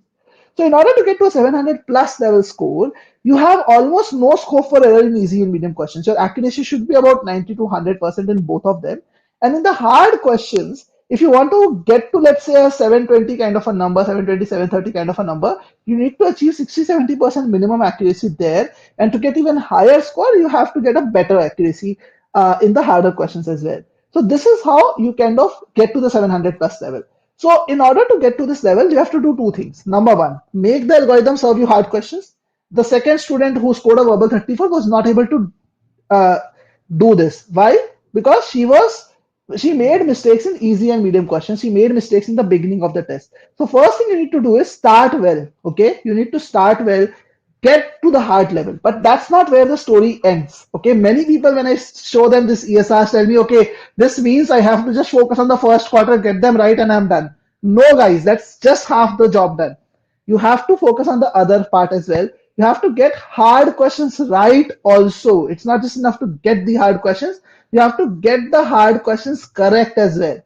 So in order to get to a 700 plus level score, you have almost no scope for error in easy and medium questions. Your accuracy should be about 90 to 100% in both of them. And in the hard questions, if you want to get to, let's say, a 720 kind of a number, 720, 730 kind of a number, you need to achieve 60-70% minimum accuracy there. And to get even higher score, you have to get a better accuracy in the harder questions as well. So this is how you kind of get to the 700 plus level. So in order to get to this level, you have to do two things. Number one, make the algorithm serve you hard questions. The second student who scored a verbal 34 was not able to uh, do this. Why? Because she made mistakes in easy and medium questions. She made mistakes in the beginning of the test. So first thing you need to do is start well. Okay, you need to start well, get to the hard level. But that's not where the story ends. Okay, many people when I show them this ESR tell me, okay, this means I have to just focus on the first quarter, get them right, and I'm done. No, guys, that's just half the job done. You have to focus on the other part as well. You have to get hard questions right also. It's not just enough to get the hard questions. You have to get the hard questions correct as well.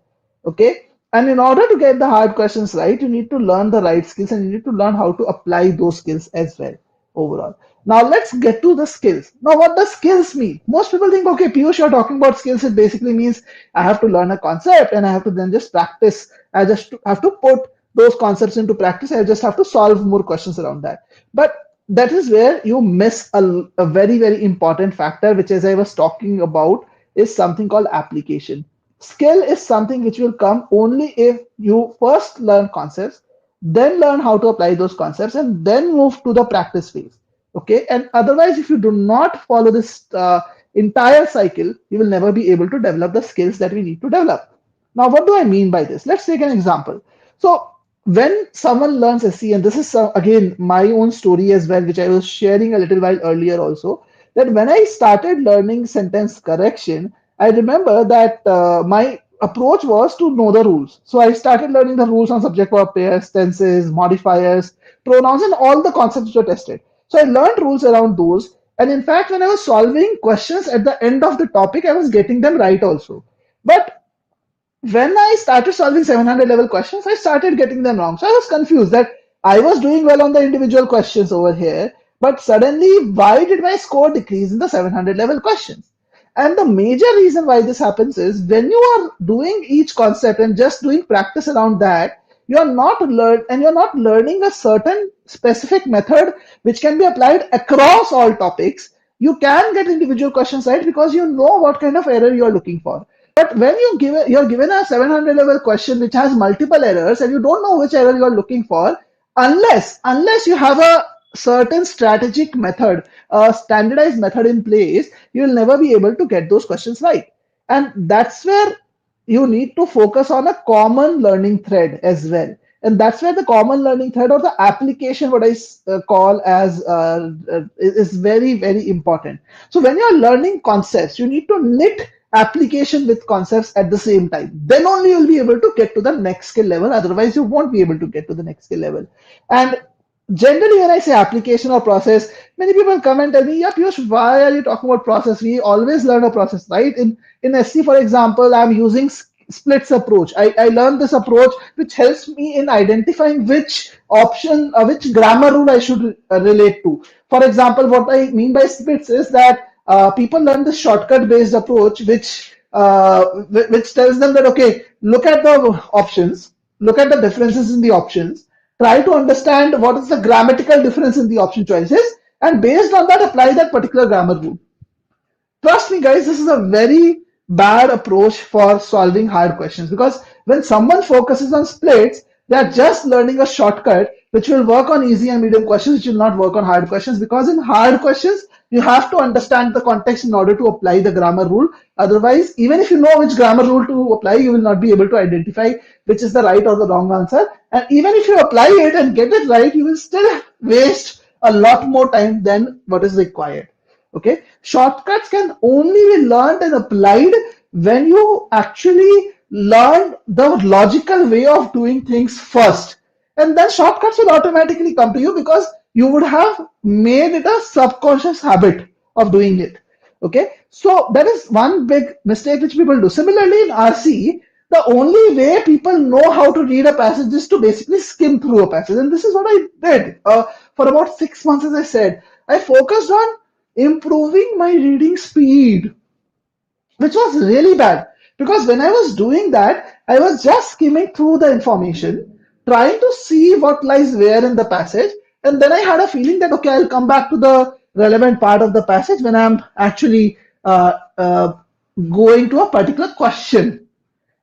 Okay. And in order to get the hard questions right, you need to learn the right skills and you need to learn how to apply those skills as well overall. Now let's get to the skills. Now, what does skills mean? Most people think, okay, Piyush, you're talking about skills. It basically means I have to learn a concept and I have to then just practice. I just have to put those concepts into practice. I just have to solve more questions around that. But that is where you miss a very, very important factor, which, as I was talking about, is something called application. Skill is something which will come only if you first learn concepts, then learn how to apply those concepts, and then move to the practice phase. Okay, and otherwise, if you do not follow this entire cycle, you will never be able to develop the skills that we need to develop. Now, what do I mean by this? Let's take an example. So, when someone learns SE, and this is again my own story as well, which I was sharing a little while earlier also, that when I started learning sentence correction, I remember that my approach was to know the rules. So I started learning the rules on subject verb pairs, tenses, modifiers, pronouns, and all the concepts which were tested. So I learned rules around those. And in fact, when I was solving questions at the end of the topic, I was getting them right also. But when I started solving 700 level questions, I started getting them wrong. So I was confused that I was doing well on the individual questions over here, but suddenly why did my score decrease in the 700 level questions? And the major reason why this happens is when you are doing each concept and just doing practice around that, you're not learning a certain specific method which can be applied across all topics. You can get individual questions right because you know what kind of error you're looking for. But when you're given a 700 level question which has multiple errors and you don't know which error you're looking for, unless you have a certain strategic method, a standardized method in place, you'll never be able to get those questions right. And that's where you need to focus on a common learning thread as well. And that's where the common learning thread or the application, what I call as, is very, very important. So when you're learning concepts, you need to knit application with concepts at the same time. Then only you'll be able to get to the next skill level. Otherwise, you won't be able to get to the next skill level. And generally when I say application or process, many people come and tell me, yeah, Piyush, why are you talking about process? We always learn a process, right? In SC, for example, I'm using splits approach. I learned this approach which helps me in identifying which option, which grammar rule I should relate to. For example, what I mean by splits is that people learn this shortcut based approach, which tells them that, okay, look at the options, look at the differences in the options, try to understand what is the grammatical difference in the option choices, and based on that apply that particular grammar rule. Trust me, guys, this is a very bad approach for solving hard questions, because when someone focuses on splits, they are just learning a shortcut which will work on easy and medium questions, which will not work on hard questions, because in hard questions you have to understand the context in order to apply the grammar rule. Otherwise, even if you know which grammar rule to apply, you will not be able to identify which is the right or the wrong answer. And even if you apply it and get it right, you will still waste a lot more time than what is required. Okay, shortcuts can only be learned and applied when you actually learn the logical way of doing things first, and then shortcuts will automatically come to you because you would have made it a subconscious habit of doing it. Okay, so that is one big mistake which people do. Similarly, in RC, the only way people know how to read a passage is to basically skim through a passage, and this is what I did for about 6 months. As I said, I focused on improving my reading speed, which was really bad, because when I was doing that, I was just skimming through the information, trying to see what lies where in the passage, and then I had a feeling that, okay, I'll come back to the relevant part of the passage when I'm actually going to a particular question.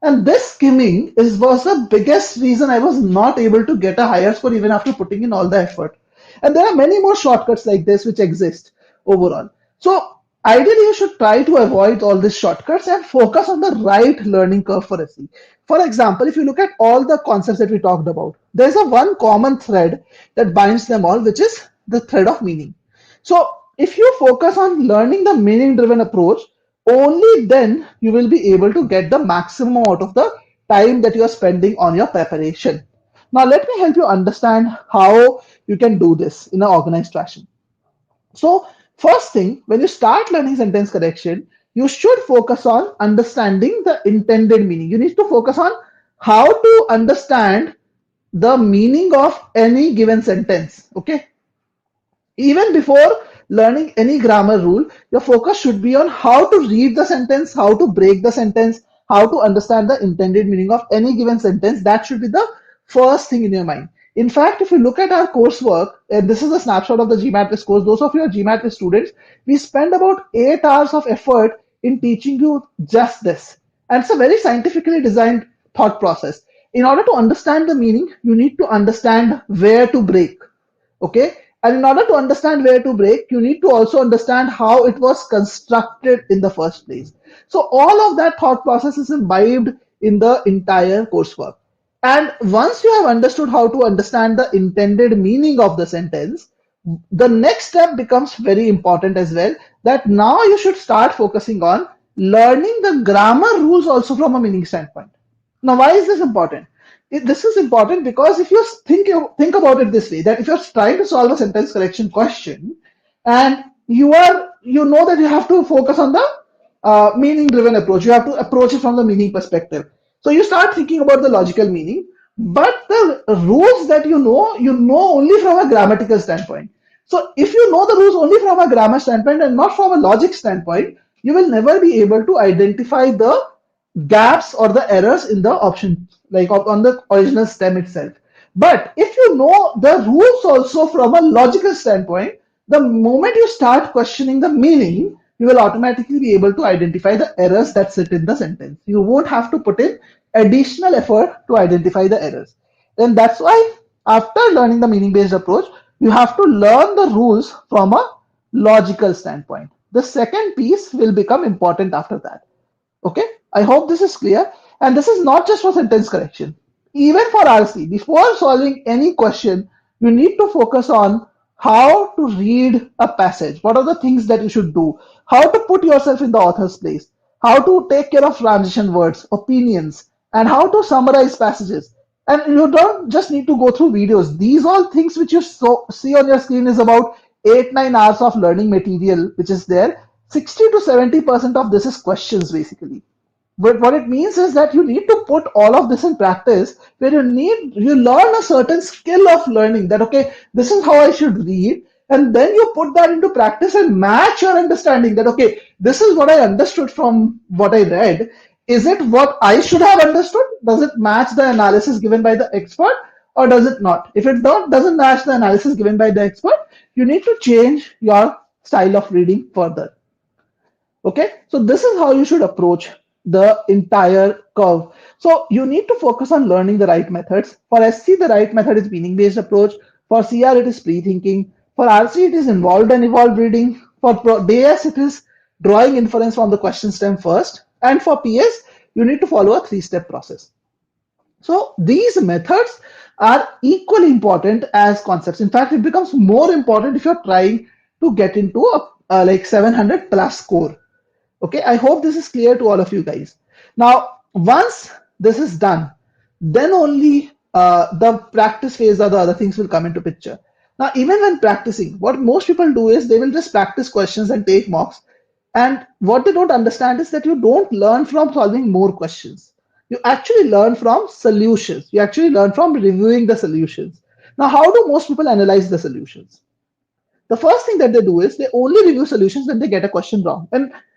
And this skimming was the biggest reason I was not able to get a higher score even after putting in all the effort. And there are many more shortcuts like this which exist overall. So ideally, you should try to avoid all these shortcuts and focus on the right learning curve for SE. For example, if you look at all the concepts that we talked about, there's a one common thread that binds them all, which is the thread of meaning. So if you focus on learning the meaning driven approach, only then you will be able to get the maximum out of the time that you are spending on your preparation. Now, let me help you understand how you can do this in an organized fashion. So, first thing, when you start learning sentence correction, you should focus on understanding the intended meaning. You need to focus on how to understand the meaning of any given sentence. Okay, even before learning any grammar rule, your focus should be on how to read the sentence, how to break the sentence, how to understand the intended meaning of any given sentence. That should be the first thing in your mind. In fact, if you look at our coursework, and this is a snapshot of the GMAT course, those of you are GMAT students, we spend about 8 hours of effort in teaching you just this. And it's a very scientifically designed thought process. In order to understand the meaning, you need to understand where to break. Okay, and in order to understand where to break, you need to also understand how it was constructed in the first place. So all of that thought process is imbibed in the entire coursework. And once you have understood how to understand the intended meaning of the sentence, the next step becomes very important as well, that now you should start focusing on learning the grammar rules also from a meaning standpoint. Now, why is this important? This is important because if you think about it this way, that if you're trying to solve a sentence correction question, and you know that you have to focus on the meaning driven approach, you have to approach it from the meaning perspective. So you start thinking about the logical meaning, but the rules that you know only from a grammatical standpoint. So if you know the rules only from a grammar standpoint and not from a logic standpoint, you will never be able to identify the gaps or the errors in the option, like on the original stem itself. But if you know the rules also from a logical standpoint, the moment you start questioning the meaning, you will automatically be able to identify the errors that sit in the sentence. You won't have to put in additional effort to identify the errors. And that's why after learning the meaning based approach, you have to learn the rules from a logical standpoint. The second piece will become important after that. Okay, I hope this is clear. And this is not just for sentence correction. Even for RC, before solving any question, you need to focus on how to read a passage. What are the things that you should do? How to put yourself in the author's place? How to take care of transition words, opinions, and how to summarize passages. And you don't just need to go through videos. These all things which you see on your screen is about 8-9 hours of learning material which is there. 60 to 70% of this is questions basically. But what it means is that you need to put all of this in practice, where you learn a certain skill of learning, that okay, this is how I should read, and then you put that into practice and match your understanding, that okay, this is what I understood from what I read. Is it what I should have understood? Does it match the analysis given by the expert, or does it not? If it doesn't match the analysis given by the expert, you need to change your style of reading further. Okay, so this is how you should approach the entire curve. So you need to focus on learning the right methods. For SC, the right method is meaning based approach. For CR, it is pre-thinking. For RC, it is involved and evolved reading. For DS, it is drawing inference from the question stem first. And for PS, you need to follow a 3-step process. So these methods are equally important as concepts. In fact, it becomes more important if you're trying to get into a like 700 plus score. Okay, I hope this is clear to all of you guys. Now, once this is done, then only the practice phase or the other things will come into picture. Now, even when practicing, what most people do is they will just practice questions and take mocks. And what they don't understand is that you don't learn from solving more questions. You actually learn from solutions. You actually learn from reviewing the solutions. Now, how do most people analyze the solutions? The first thing that they do is they only review solutions when they get a question wrong.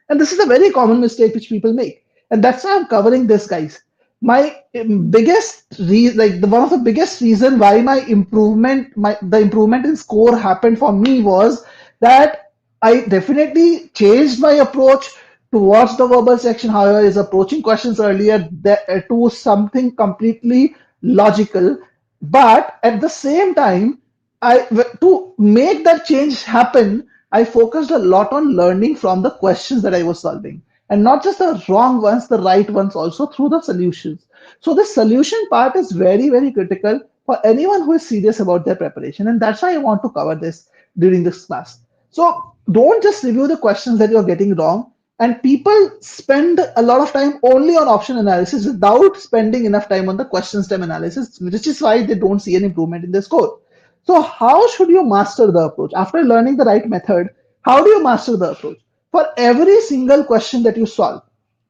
And this is a very common mistake which people make. And that's why I'm covering this, guys. My biggest one of the biggest reason why the improvement in score happened for me was that I definitely changed my approach towards the verbal section, however, is approaching questions earlier to something completely logical. But at the same time, to make that change happen, I focused a lot on learning from the questions that I was solving, and not just the wrong ones, the right ones also through the solutions. So the solution part is very, very critical for anyone who is serious about their preparation, and that's why I want to cover this during this class. So don't just review the questions that you're getting wrong. And people spend a lot of time only on option analysis without spending enough time on the question stem analysis, which is why they don't see an improvement in their score. So how should you master the approach? After learning the right method, how do you master the approach? For every single question that you solve,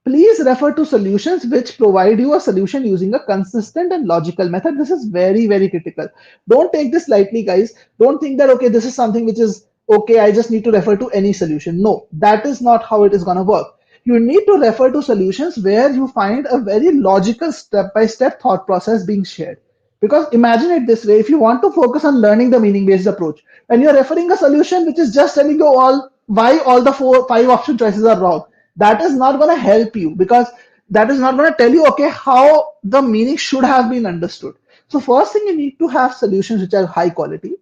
please refer to solutions which provide you a solution using a consistent and logical method. This is very, very critical. Don't take this lightly, guys. Don't think that, okay, this is something which is, okay, I just need to refer to any solution. No, that is not how it is going to work. You need to refer to solutions where you find a very logical step-by-step thought process being shared. Because imagine it this way, if you want to focus on learning the meaning-based approach, and you're referring a solution which is just telling you why all the 5 option choices are wrong, that is not going to help you, because that is not going to tell you, okay, how the meaning should have been understood. So first thing, you need to have solutions which are high quality.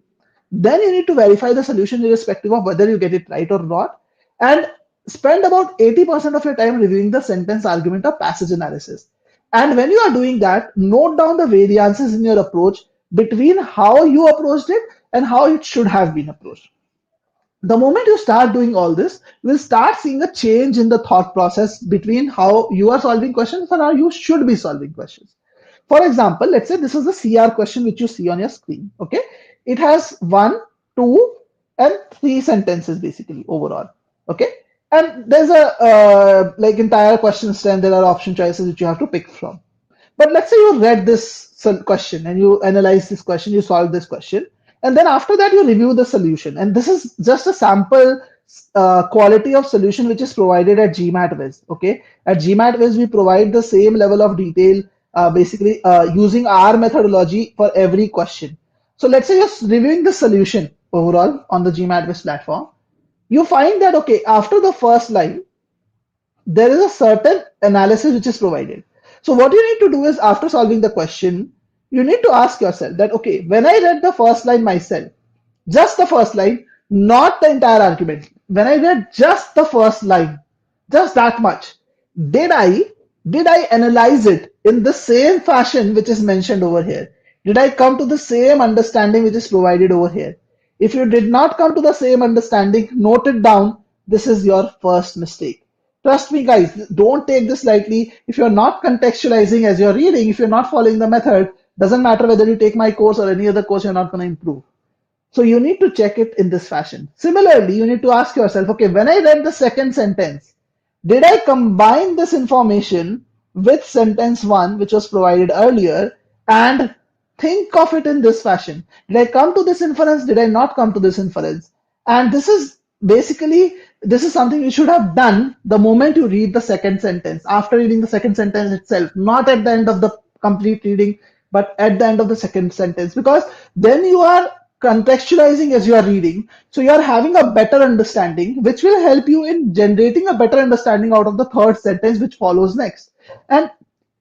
Then you need to verify the solution irrespective of whether you get it right or not. And spend about 80% of your time reviewing the sentence, argument, or passage analysis. And when you are doing that, note down the variances in your approach between how you approached it and how it should have been approached. The moment you start doing all this, you will start seeing a change in the thought process between how you are solving questions and how you should be solving questions. For example, let's say this is the CR question which you see on your screen. Okay, it has 1, 2, and 3 sentences basically overall. Okay, and there's a like entire question stem. There are option choices which you have to pick from. But let's say you read this question and you analyze this question, you solve this question, and then after that you review the solution. And this is just a sample quality of solution which is provided at GMAT Viz. Okay, at GMAT Viz we provide the same level of detail, basically using our methodology for every question. So let's say you're reviewing the solution overall on the GMAT Viz platform. You find that, okay, after the first line, there is a certain analysis which is provided. So what you need to do is, after solving the question, you need to ask yourself that, okay, when I read the first line myself, just the first line, not the entire argument, when I read just the first line, just that much, did I analyze it in the same fashion which is mentioned over here? Did I come to the same understanding which is provided over here? If you did not come to the same understanding, note it down. This is your first mistake. Trust me, guys, don't take this lightly. If you're not contextualizing as you're reading, if you're not following the method, Doesn't matter whether you take my course or any other course, you're not going to improve. So you need to check it in this fashion. Similarly, you need to ask yourself, okay, when I read the second sentence, did I combine this information with sentence one, which was provided earlier, and think of it in this fashion? Did I come to this inference? Did I not come to this inference? And this is basically, this is something you should have done the moment you read the second sentence, after reading the second sentence itself, not at the end of the complete reading, but at the end of the second sentence, because then you are contextualizing as you are reading. So you are having a better understanding, which will help you in generating a better understanding out of the third sentence, which follows next. And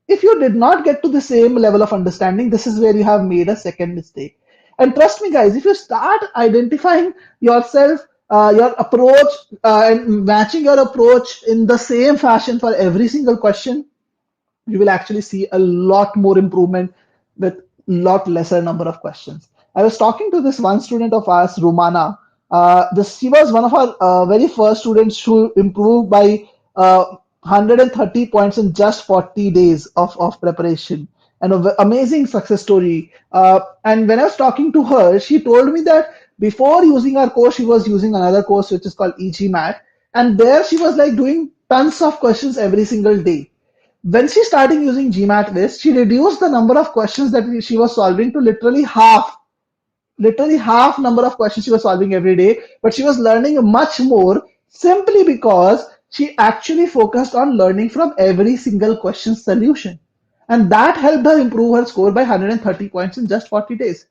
if you did not get to the same level of understanding, this is where you have made a second mistake. And trust me, guys, if you start identifying yourself, your approach, and matching your approach in the same fashion for every single question, you will actually see a lot more improvement with lot lesser number of questions. I was talking to this one student of ours, Rumana. She was one of our very first students who improved by 130 points in just 40 days of preparation. And an amazing success story. And when I was talking to her, she told me that before using our course, she was using another course which is called EGMAT. And there she was like doing tons of questions every single day. When she started using GMAT List, she reduced the number of questions that she was solving to literally half number of questions she was solving every day, but she was learning much more simply because she actually focused on learning from every single question solution. And that helped her improve her score by 130 points in just 40 days.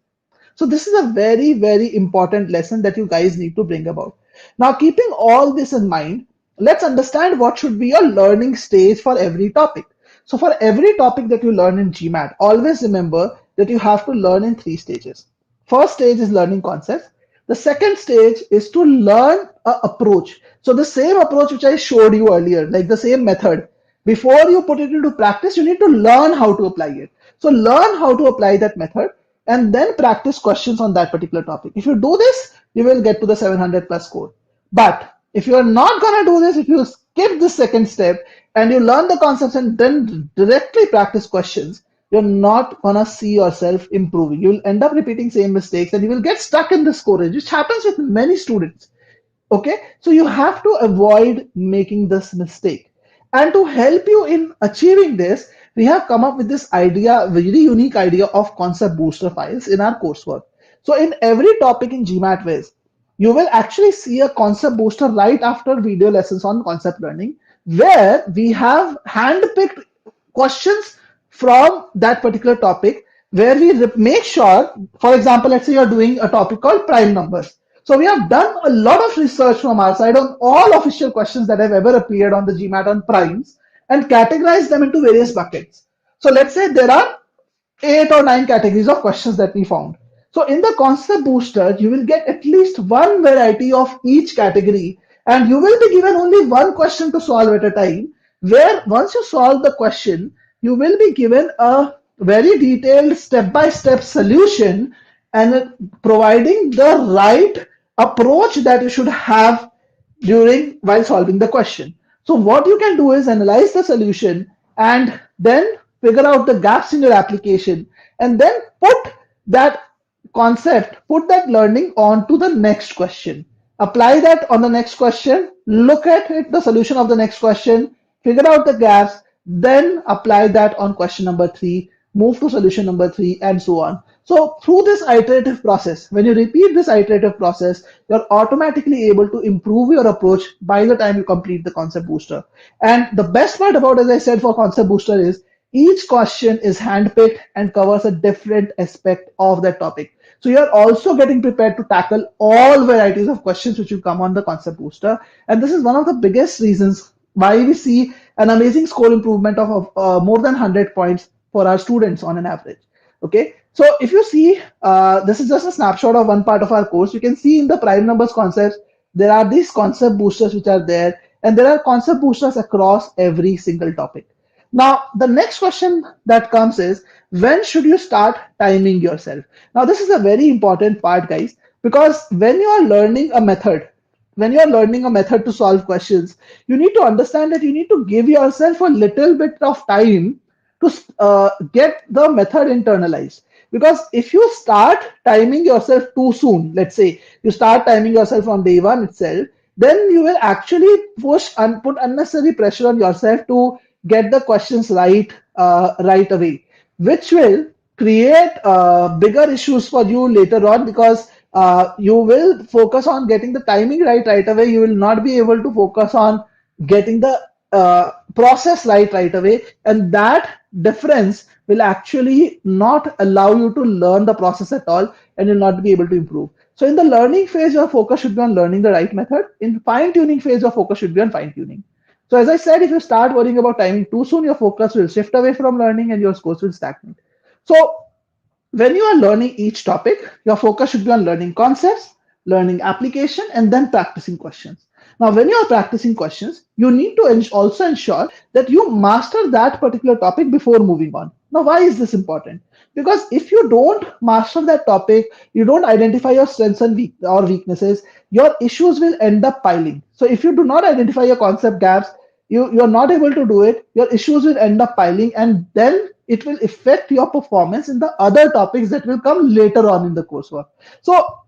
So this is a very, very important lesson that you guys need to bring about. Now, keeping all this in mind, let's understand what should be your learning stage for every topic. So for every topic that you learn in GMAT, always remember that you have to learn in three stages. First stage is learning concepts. The second stage is to learn a approach. So the same approach which I showed you earlier, like the same method, before you put it into practice, you need to learn how to apply it. So learn how to apply that method and then practice questions on that particular topic. If you do this, you will get to the 700 plus score. But if you are not going to do this, if you skip the second step and you learn the concepts and then directly practice questions, you're not going to see yourself improving. You'll end up repeating same mistakes and you will get stuck in the scoring, which happens with many students. Okay, so you have to avoid making this mistake. And to help you in achieving this, we have come up with this idea, very unique idea of concept booster files in our coursework. So in every topic in GMAT Wiz, you will actually see a concept booster right after video lessons on concept learning, where we have handpicked questions from that particular topic, where we make sure, for example, let's say you're doing a topic called prime numbers. So we have done a lot of research from our side on all official questions that have ever appeared on the GMAT on primes and categorized them into various buckets. So let's say there are 8 or 9 categories of questions that we found. So in the concept booster, you will get at least one variety of each category, and you will be given only one question to solve at a time, where once you solve the question, you will be given a very detailed step-by-step solution and providing the right approach that you should have during while solving the question. So what you can do is analyze the solution and then figure out the gaps in your application and then put that concept, put that learning on to the next question. Apply that on the next question, look at it, the solution of the next question, figure out the gaps, then apply that on question number 3, move to solution number 3, and so on. So through this iterative process, when you repeat this iterative process, you're automatically able to improve your approach by the time you complete the concept booster. And the best part about, as I said, for concept booster is each question is handpicked and covers a different aspect of that topic. So you're also getting prepared to tackle all varieties of questions which will come on the concept booster. And this is one of the biggest reasons why we see an amazing score improvement of more than 100 points for our students on an average. Okay, so if you see, this is just a snapshot of one part of our course. You can see in the prime numbers concepts, there are these concept boosters which are there, and there are concept boosters across every single topic. Now, the next question that comes is, when should you start timing yourself? Now, this is a very important part, guys, because when you are learning a method, to solve questions, you need to understand that you need to give yourself a little bit of time to get the method internalized. Because if you start timing yourself too soon, let's say you start timing yourself on day one itself, then you will actually push and put unnecessary pressure on yourself to get the questions right away, which will create bigger issues for you later on, because you will focus on getting the timing right away. You will not be able to focus on getting the process right away, and that difference will actually not allow you to learn the process at all, and you'll not be able to improve. So in the learning phase, your focus should be on learning the right method. In fine tuning phase, your focus should be on fine tuning. So as I said, if you start worrying about timing too soon, your focus will shift away from learning and your scores will stagnate. So when you are learning each topic, your focus should be on learning concepts, learning application, and then practicing questions. Now, when you are practicing questions, you need to also ensure that you master that particular topic before moving on. Now, why is this important? Because if you don't master that topic, you don't identify your strengths and or weaknesses, your issues will end up piling. So, if you do not identify your concept gaps, you're not able to do it, your issues will end up piling, and then it will affect your performance in the other topics that will come later on in the coursework. So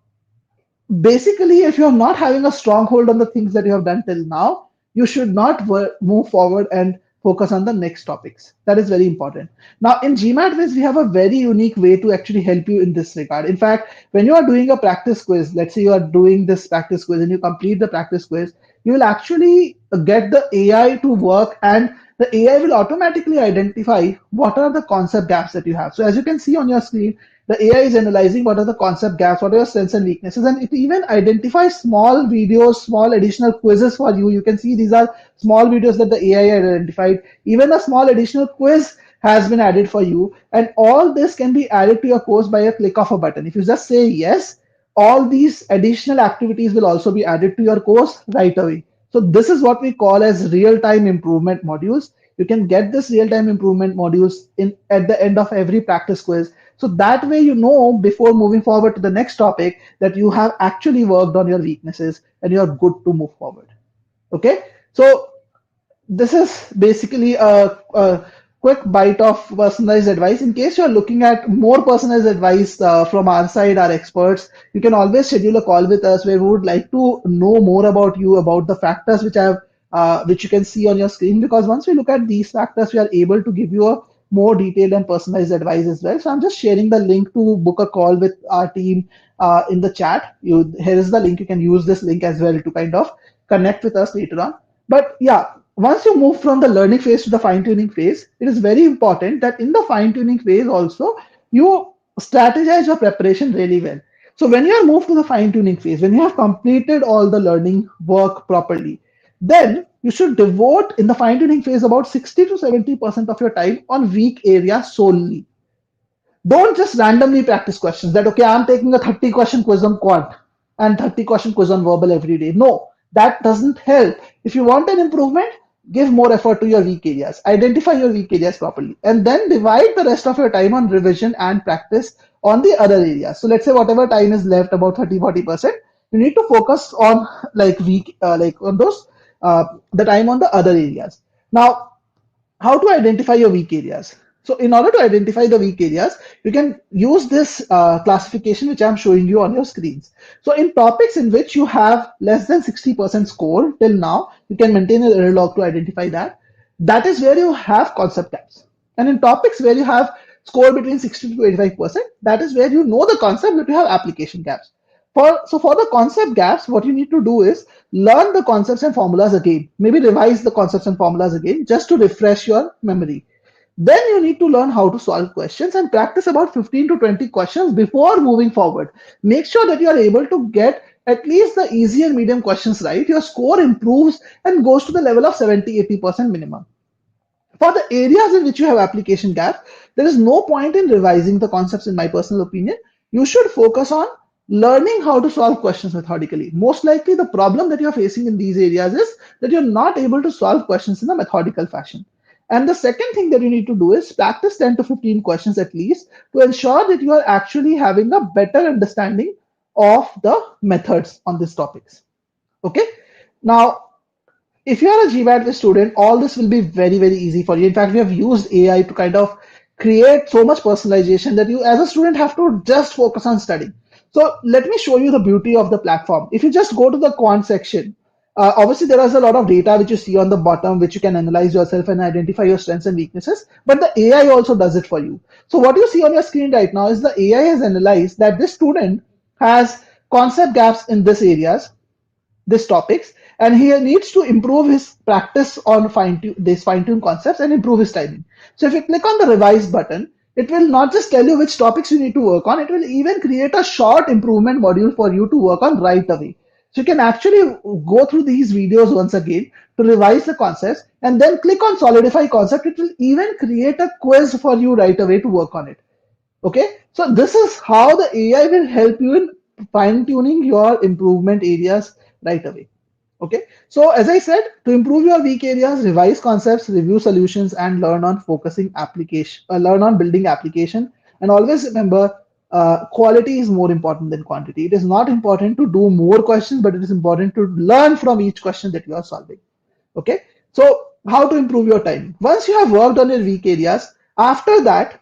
basically, if you're not having a stronghold on the things that you have done till now, you should not move forward and focus on the next topics. That is very important. Now in GMAT Viz, we have a very unique way to actually help you in this regard. In fact, when you are doing a practice quiz, let's say you are doing this practice quiz and you complete the practice quiz, you will actually get the AI to work, and the AI will automatically identify what are the concept gaps that you have. So as you can see on your screen, the AI is analyzing what are the concept gaps, what are your strengths and weaknesses, and it even identifies small videos, small additional quizzes for you. You can see these are small videos that the AI identified. Even a small additional quiz has been added for you, and all this can be added to your course by a click of a button. If you just say yes, all these additional activities will also be added to your course right away. So this is what we call as real-time improvement modules. You can get this real-time improvement modules in at the end of every practice quiz. So that way you know before moving forward to the next topic that you have actually worked on your weaknesses and you're good to move forward. Okay, so this is basically a quick bite of personalized advice. In case you're looking at more personalized advice from our side, our experts, you can always schedule a call with us where we would like to know more about you, about the factors which you can see on your screen. Because once we look at these factors, we are able to give you a more detailed and personalized advice as well. So I'm just sharing the link to book a call with our team in the chat. Here is the link. You can use this link as well to kind of connect with us later on. But yeah, once you move from the learning phase to the fine tuning phase, it is very important that in the fine tuning phase also you strategize your preparation really well. So when you are moved to the fine tuning phase, when you have completed all the learning work properly, then you should devote in the fine tuning phase about 60 to 70% of your time on weak areas solely. Don't just randomly practice questions that, okay, I'm taking a 30 question quiz on quant and 30 question quiz on verbal every day. No, that doesn't help. If you want an improvement, give more effort to your weak areas. Identify your weak areas properly and then divide the rest of your time on revision and practice on the other areas. So let's say whatever time is left, about 30-40%, you need to focus on like on those the time on the other areas. Now, how to identify your weak areas? So in order to identify the weak areas, you can use this classification which I'm showing you on your screens. So in topics in which you have less than 60% score till now, you can maintain an error log to identify that. That is where you have concept gaps. And in topics where you have score between 60 to 85%, that is where you know the concept but you have application gaps. For the concept gaps, what you need to do is learn the concepts and formulas again. Maybe revise the concepts and formulas again just to refresh your memory. Then you need to learn how to solve questions and practice about 15 to 20 questions before moving forward. Make sure that you are able to get at least the easy and medium questions right. Your score improves and goes to the level of 70-80% minimum. For the areas in which you have application gaps, there is no point in revising the concepts, in my personal opinion. You should focus on learning how to solve questions methodically. Most likely, the problem that you're facing in these areas is that you're not able to solve questions in a methodical fashion. And the second thing that you need to do is practice 10 to 15 questions at least to ensure that you are actually having a better understanding of the methods on these topics. Okay. Now, if you are a GMAT student, all this will be very, very easy for you. In fact, we have used AI to kind of create so much personalization that you as a student have to just focus on studying. So let me show you the beauty of the platform. If you just go to the quant section, obviously there is a lot of data which you see on the bottom, which you can analyze yourself and identify your strengths and weaknesses, but the AI also does it for you. So what you see on your screen right now is the AI has analyzed that this student has concept gaps in this areas, these topics, and he needs to improve his practice on fine tune concepts and improve his timing. So if you click on the revise button, it will not just tell you which topics you need to work on, it will even create a short improvement module for you to work on right away. So you can actually go through these videos once again to revise the concepts and then click on solidify concept. It will even create a quiz for you right away to work on it. Okay, so this is how the AI will help you in fine tuning your improvement areas right away. Okay, so as I said, to improve your weak areas, revise concepts, review solutions, and learn on building application. And always remember, quality is more important than quantity. It is not important to do more questions, but it is important to learn from each question that you are solving. Okay, so how to improve your time? Once you have worked on your weak areas, after that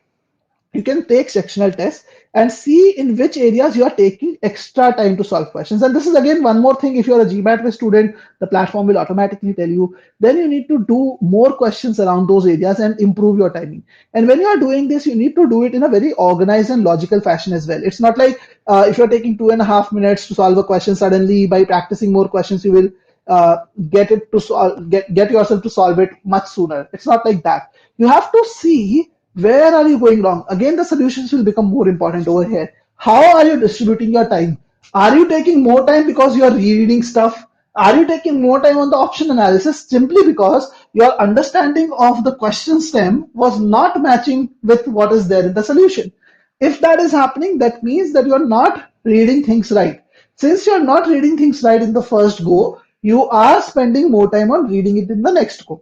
you can take sectional tests and see in which areas you are taking extra time to solve questions. And this is again one more thing. If you're a GMAT student, the platform will automatically tell you, then you need to do more questions around those areas and improve your timing. And when you are doing this, you need to do it in a very organized and logical fashion as well. It's not like if you're taking 2.5 minutes to solve a question, suddenly by practicing more questions, you will uh, get yourself to solve it much sooner. It's not like that. You have to see where are you going wrong. Again, the solutions will become more important over here. How are you distributing your time? Are you taking more time because you are reading stuff? Are you taking more time on the option analysis simply because your understanding of the question stem was not matching with what is there in the solution? If that is happening, that means that you are not reading things right. Since you are not reading things right in the first go, you are spending more time on reading it in the next go.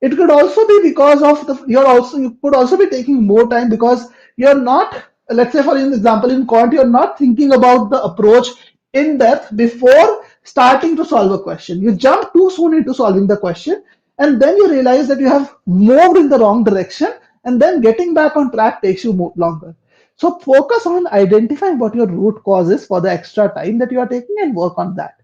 It could also be because of the you could also be taking more time because you're not, let's say for example in quant, you're not thinking about the approach in depth before starting to solve a question. You jump too soon into solving the question and then you realize that you have moved in the wrong direction, and then getting back on track takes you more longer. So focus on identifying what your root cause is for the extra time that you are taking and work on that.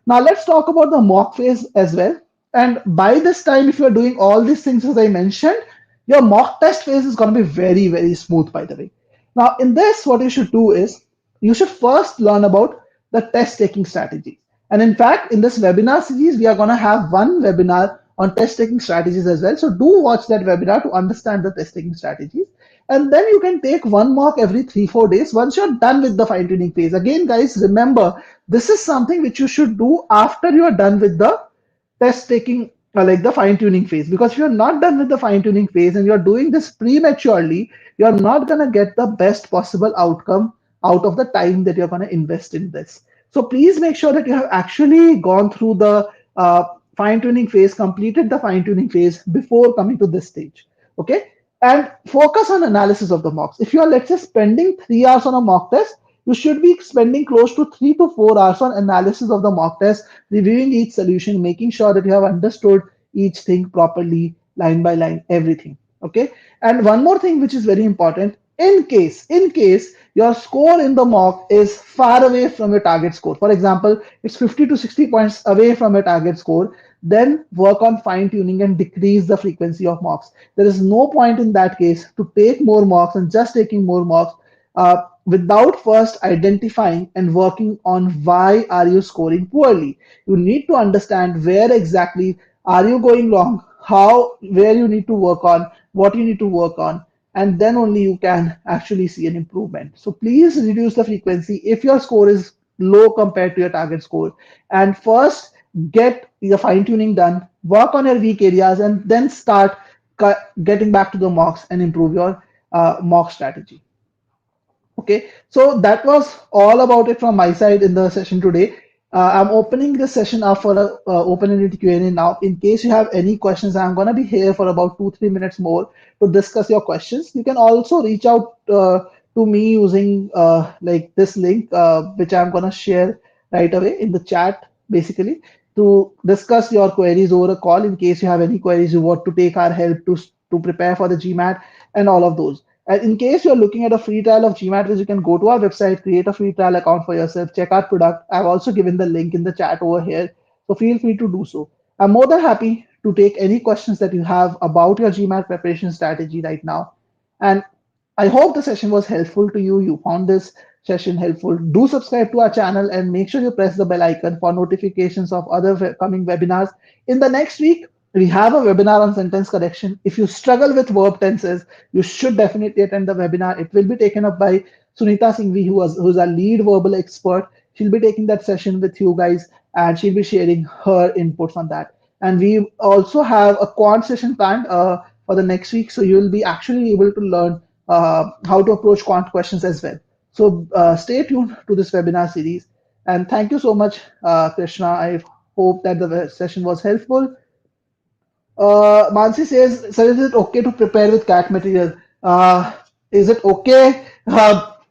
Now let's talk about the mock phase as well. And by this time, if you're doing all these things as I mentioned, your mock test phase is going to be very, very smooth, by the way. Now, in this, what you should do is you should first learn about the test taking strategies. And in fact, in this webinar series, we are going to have one webinar on test taking strategies as well. So do watch that webinar to understand the test taking strategies. And then you can take one mock every 3-4 days once you're done with the fine tuning phase. Again, guys, remember this is something which you should do after you are done with the test taking, like the fine tuning phase. Because if you're not done with the fine tuning phase and you're doing this prematurely, you're not going to get the best possible outcome out of the time that you're going to invest in this. So please make sure that you have actually gone through the fine tuning phase, completed the fine tuning phase before coming to this stage. Okay. And focus on analysis of the mocks. If you are, let's say, spending 3 hours on a mock test, you should be spending close to 3 to 4 hours on analysis of the mock test, reviewing each solution, making sure that you have understood each thing properly, line by line, everything. Okay. And one more thing which is very important, in case your score in the mock is far away from your target score. For example, it's 50 to 60 points away from your target score, then work on fine tuning and decrease the frequency of mocks. There is no point in that case to take more mocks and just taking more mocks without first identifying and working on why are you scoring poorly. You need to understand where exactly are you going wrong, how, where you need to work on, what you need to work on, and then only you can actually see an improvement. So please reduce the frequency if your score is low compared to your target score, and first get your fine tuning done, work on your weak areas, and then start getting back to the mocks and improve your mock strategy. Okay, so that was all about it from my side in the session today. I'm opening this session up for a open-ended Q&A now. In case you have any questions, I'm gonna be here for about 2-3 minutes more to discuss your questions. You can also reach out to me using like this link, which I'm gonna share right away in the chat, basically. to discuss your queries over a call in case you have any queries you want to take our help to prepare for the GMAT and all of those. And in case you're looking at a free trial of GMAT, you can go to our website, create a free trial account for yourself, check our product. I've also given the link in the chat over here, so feel free to do so. I'm more than happy to take any questions that you have about your GMAT preparation strategy right now. And I hope the session was helpful to you. You found this session helpful. Do subscribe to our channel and make sure you press the bell icon for notifications of other coming webinars. In the next week, we have a webinar on sentence correction. If you struggle with verb tenses, you should definitely attend the webinar. It will be taken up by Sunita Singhvi, who's our lead verbal expert. She'll be taking that session with you guys and she'll be sharing her inputs on that. And we also have a quant session planned for the next week. So you'll be actually able to learn how to approach quant questions as well. So stay tuned to this webinar series. And thank you so much, Krishna. I hope that the session was helpful. Mansi says, sir, is it okay to prepare with CAT material? Is it okay?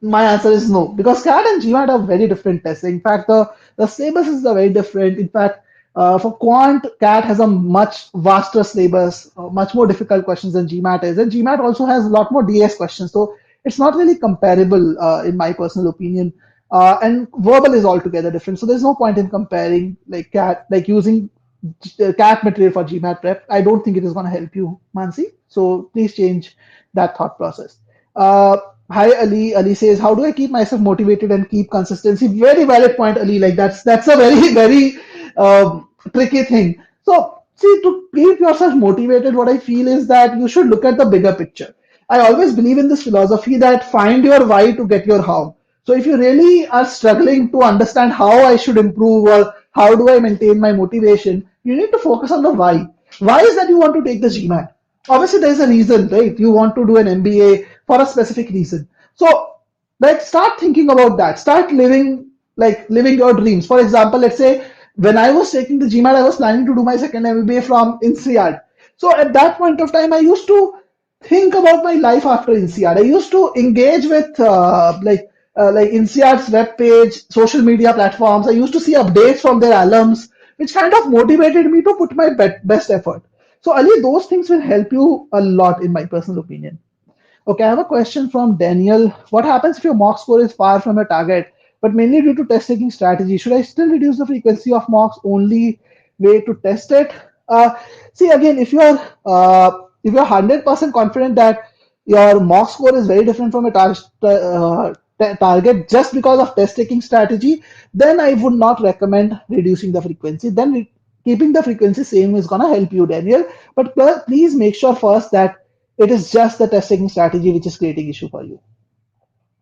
My answer is no, because CAT and GMAT are very different tests. In fact, the syllabus are very different. In fact, for Quant, CAT has a much vaster syllabus, much more difficult questions than GMAT is. And GMAT also has a lot more DS questions. So it's not really comparable, in my personal opinion. And verbal is altogether different. So there's no point in comparing like CAT, like using CAT material for GMAT prep. I don't think it is going to help you, Mansi. So please change that thought process. Hi Ali. Ali says, "How do I keep myself motivated and keep consistency?" Very valid point, Ali. Like that's a very tricky thing. So see, to keep yourself motivated, what I feel is that you should look at the bigger picture. I always believe in this philosophy that find your why to get your how. So if you really are struggling to understand how I should improve or how do I maintain my motivation, you need to focus on the why. Why is that you want to take the GMAT? Obviously, there's a reason, right? You want to do an MBA for a specific reason. So, like, start thinking about that. Start living your dreams. For example, let's say when I was taking the GMAT, I was planning to do my second MBA from INSEAD. So at that point of time, I used to think about my life after INSEAD. I used to engage with like INSEAD's web page, social media platforms. I used to see updates from their alums, which kind of motivated me to put my best effort. So Ali, those things will help you a lot, in my personal opinion. Okay, I have a question from Daniel. What happens if your mock score is far from your target, but mainly due to test taking strategy? Should I still reduce the frequency of mocks? Only way to test it? See, again, if you're 100% confident that your mock score is very different from a target just because of test taking strategy, then I would not recommend reducing the frequency. Then keeping the frequency same is gonna help you, Daniel. But please make sure first that it is just the test taking strategy which is creating issue for you.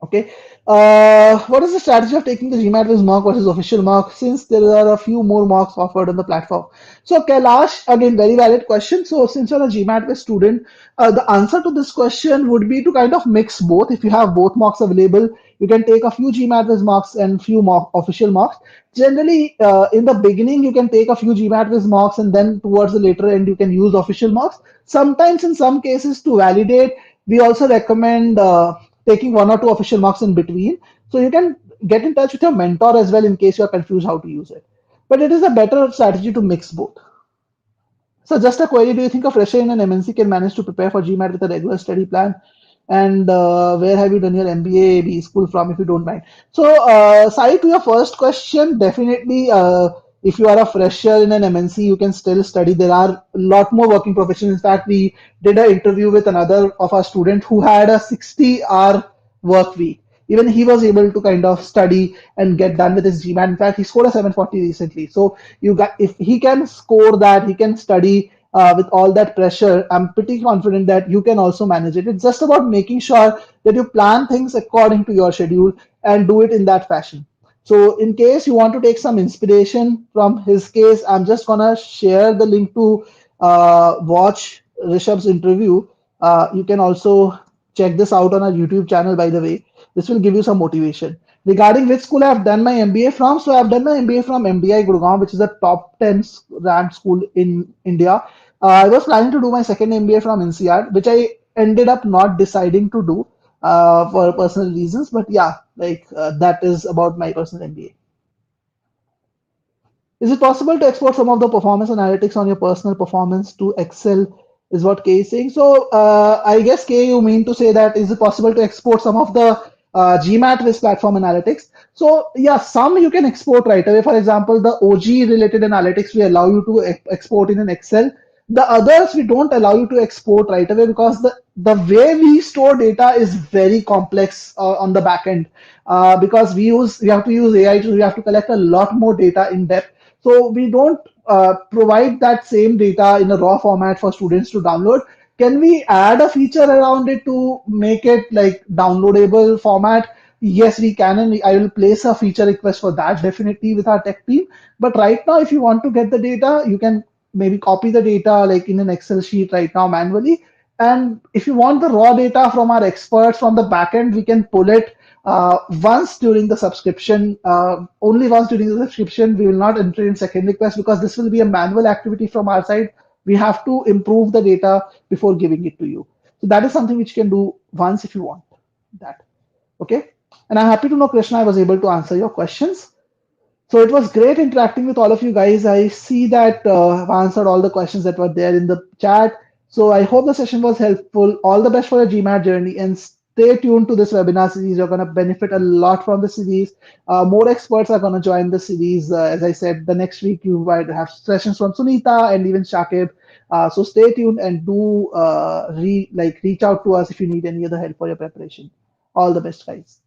Okay. What is the strategy of taking the GMAT with mock versus official mock since there are a few more mocks offered on the platform? So Kailash, again, very valid question. So since you're a GMAT based student, the answer to this question would be to kind of mix both. If you have both mocks available, you can take a few GMAT based mocks and few mock official mocks. Generally, in the beginning, you can take a few GMAT based mocks and then towards the later end, you can use official mocks. Sometimes in some cases to validate, we also recommend taking one or two official marks in between. So you can get in touch with your mentor as well in case you're confused how to use it. But it is a better strategy to mix both. So just a query, do you think a fresher in an MNC can manage to prepare for GMAT with a regular study plan? And where have you done your MBA B school from, if you don't mind? So, Sai, to your first question, definitely, if you are a fresher in an MNC, you can still study. There are a lot more working professionals. In fact, we did an interview with another of our students who had a 60-hour work week. Even he was able to kind of study and get done with his GMAT. In fact, he scored a 740 recently. So if he can score that, he can study with all that pressure. I'm pretty confident that you can also manage it. It's just about making sure that you plan things according to your schedule and do it in that fashion. So in case you want to take some inspiration from his case, I'm just gonna share the link to watch Rishabh's interview. You can also check this out on our YouTube channel, by the way. This will give you some motivation. Regarding which school I've done my MBA from, so I've done my MBA from MDI Gurgaon, which is a top 10 ranked school in India. I was planning to do my second MBA from INSEAD, which I ended up not deciding to do for personal reasons. But yeah, that is about my personal MBA. Is it possible to export some of the performance analytics on your personal performance to Excel? Is what Kay is saying. So I guess Kay, you mean to say that is it possible to export some of the GMAT risk platform analytics? So yeah, some you can export right away. For example, the OG related analytics we allow you to export in an Excel. The others we don't allow you to export right away because the way we store data is very complex on the back end because we have to use AI to we have to collect a lot more data in depth. So we don't provide that same data in a raw format for students to download. Can we add a feature around it to make it like downloadable format? Yes, we can, and I will place a feature request for that definitely with our tech team. But right now, if you want to get the data, you can maybe copy the data like in an Excel sheet right now manually. And if you want the raw data from our experts from the backend, we can pull it once during the subscription, only once during the subscription. We will not enter in second request because this will be a manual activity from our side. We have to improve the data before giving it to you. So that is something which you can do once if you want that. Okay. And I'm happy to know, Krishna, I was able to answer your questions. So it was great interacting with all of you guys. I see that I've answered all the questions that were there in the chat. So I hope the session was helpful. All the best for your GMAT journey and stay tuned to this webinar series. You're going to benefit a lot from the series. More experts are going to join the series. As I said, the next week you might have sessions from Sunita and even Shakib. So stay tuned and do reach out to us if you need any other help for your preparation. All the best, guys.